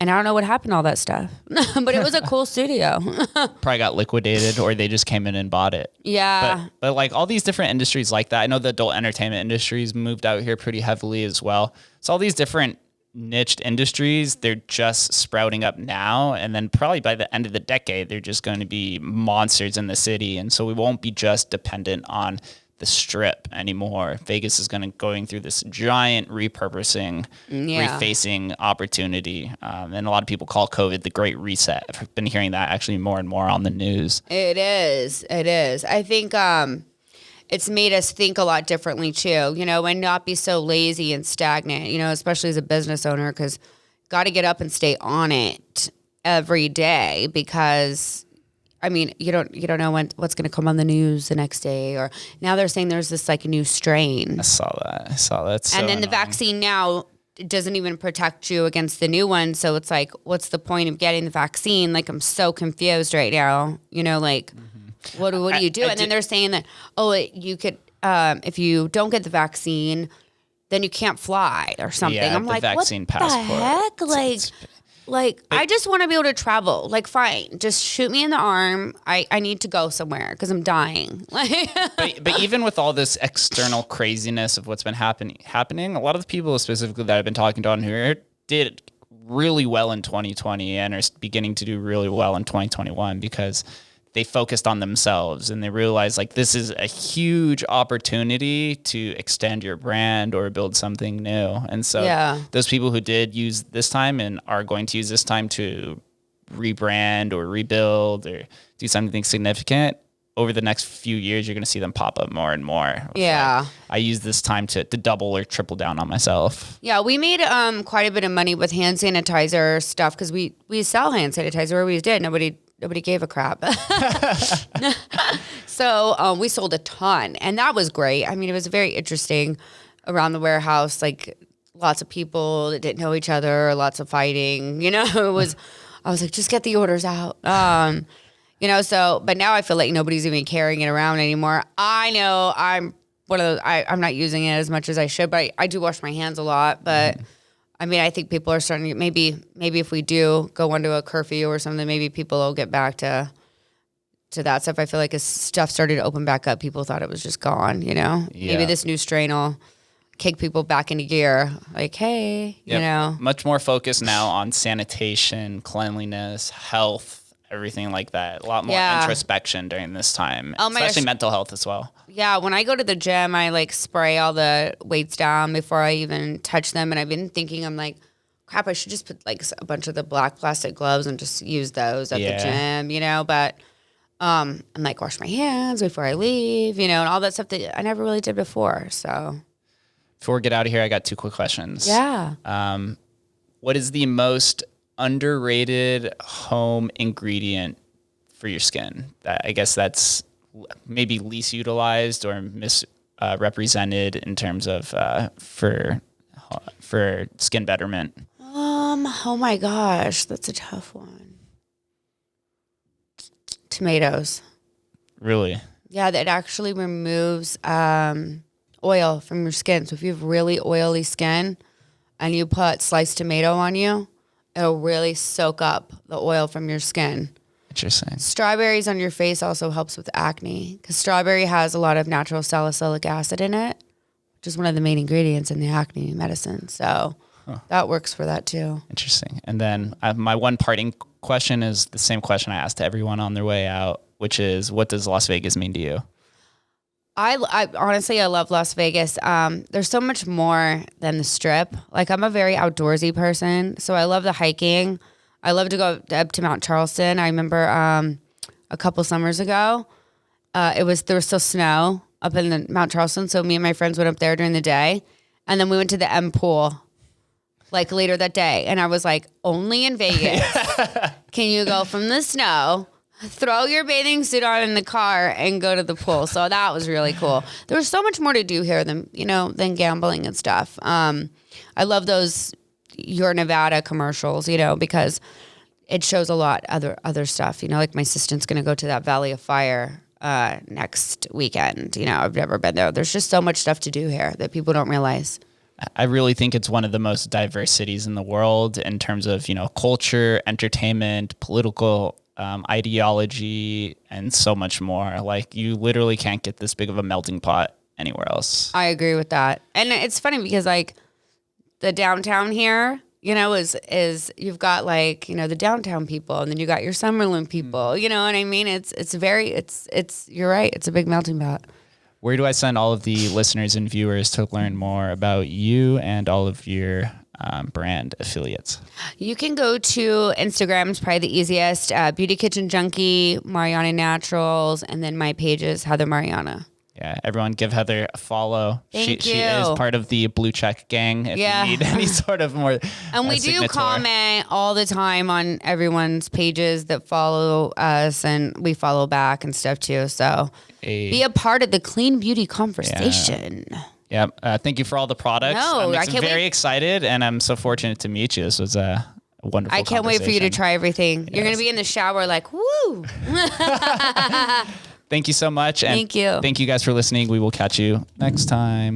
And I don't know what happened to all that stuff, but it was a cool studio. Probably got liquidated or they just came in and bought it. Yeah. But like all these different industries like that, I know the adult entertainment industries moved out here pretty heavily as well. So all these different niched industries, they're just sprouting up now. And then probably by the end of the decade, they're just going to be monsters in the city. And so we won't be just dependent on the Strip anymore. Vegas is going through this giant repurposing, refacing opportunity. And a lot of people call COVID the Great Reset. I've been hearing that actually more and more on the news. It is. I think it's made us think a lot differently too, and not be so lazy and stagnant, especially as a business owner, because got to get up and stay on it every day, because you don't know what's going to come on the news the next day, or now they're saying there's this like new strain. I saw that. So and then the vaccine now doesn't even protect you against the new one. So it's like, what's the point of getting the vaccine? Like, I'm so confused right now, what do you do? And then they're saying that, you could, if you don't get the vaccine, then you can't fly or something. Yeah, I'm like, vaccine what passport. the heck? I just want to be able to travel. Like, fine, just shoot me in the arm. I need to go somewhere because I'm dying. but even with all this external craziness of what's been happening, a lot of the people specifically that I've been talking to on here did really well in 2020 and are beginning to do really well in 2021 because they focused on themselves and they realized like this is a huge opportunity to extend your brand or build something new. And so those people who did use this time and are going to use this time to rebrand or rebuild or do something significant over the next few years, you're going to see them pop up more and more. Yeah. Like, I use this time to double or triple down on myself. Yeah, we made quite a bit of money with hand sanitizer stuff because we sell hand sanitizer. We always did. Nobody gave a crap. So we sold a ton, and that was great. I mean, it was very interesting around the warehouse, like lots of people that didn't know each other, lots of fighting, I was like, just get the orders out. But now I feel like nobody's even carrying it around anymore. I know I'm one of those, I'm not using it as much as I should, but I do wash my hands a lot, but I think people are starting to, maybe if we do go into a curfew or something, maybe people will get back to that stuff. I feel like as stuff started to open back up, people thought it was just gone, Yeah. Maybe this new strain will kick people back into gear. Like, hey, Much more focus now on sanitation, cleanliness, health, everything like that. A lot more introspection during this time, especially mental health as well. Yeah, when I go to the gym, I like spray all the weights down before I even touch them. And I've been thinking, I'm like, crap, I should just put like a bunch of the black plastic gloves and just use those at the gym, But I'm like, wash my hands before I leave, and all that stuff that I never really did before. So before we get out of here, I got 2 quick questions. Yeah. What is the most underrated home ingredient for your skin? I guess that's maybe least utilized or misrepresented in terms of for skin betterment. Oh my gosh, that's a tough one. Tomatoes. Really? Yeah, that actually removes oil from your skin. So if you have really oily skin and you put sliced tomato on you, it'll really soak up the oil from your skin. Interesting. Strawberries on your face also helps with acne because strawberry has a lot of natural salicylic acid in it, which is one of the main ingredients in the acne medicine. So that works for that too. Interesting. And then my one parting question is the same question I asked to everyone on their way out, which is, what does Las Vegas mean to you? I honestly, I love Las Vegas. There's so much more than the Strip. Like, I'm a very outdoorsy person, so I love the hiking. I love to go up to Mount Charleston. I remember a couple summers ago, there was still snow up in the Mount Charleston, so me and my friends went up there during the day, and then we went to the M Pool like later that day, and I was like, only in Vegas can you go from the snow, throw your bathing suit on in the car and go to the pool. So that was really cool. There's so much more to do here than gambling and stuff. I love those Your Nevada commercials, because it shows a lot other stuff. Like my assistant's going to go to that Valley of Fire next weekend. I've never been there. There's just so much stuff to do here that people don't realize. I really think it's one of the most diverse cities in the world in terms of, culture, entertainment, political ideology, and so much more. Like, you literally can't get this big of a melting pot anywhere else. I agree with that. And it's funny because like the downtown here, is you've got like, the downtown people, and then you got your Summerlin people, you know what I mean? It's you're right. It's a big melting pot. Where do I send all of the listeners and viewers to learn more about you and all of your brand affiliates? You can go to Instagram. It's probably the easiest. Beauty Kitchen Junkie, Marianna Naturals, and then my page is Heather Marianna. Yeah, everyone give Heather a follow. Thank She you. is part of the blue check gang if you need any sort of more And we do signature. comment all the time on everyone's pages that follow us, and we follow back and stuff too. So be a part of the clean beauty conversation. Yeah. Thank you for all the products. No, I I'm can't very wait. excited, and I'm so fortunate to meet you. This was a wonderful I can't wait for you to conversation. try everything. You're going to be in the shower like, woo. Thank you so much. And Thank you. Thank you guys for listening. We will catch you next time.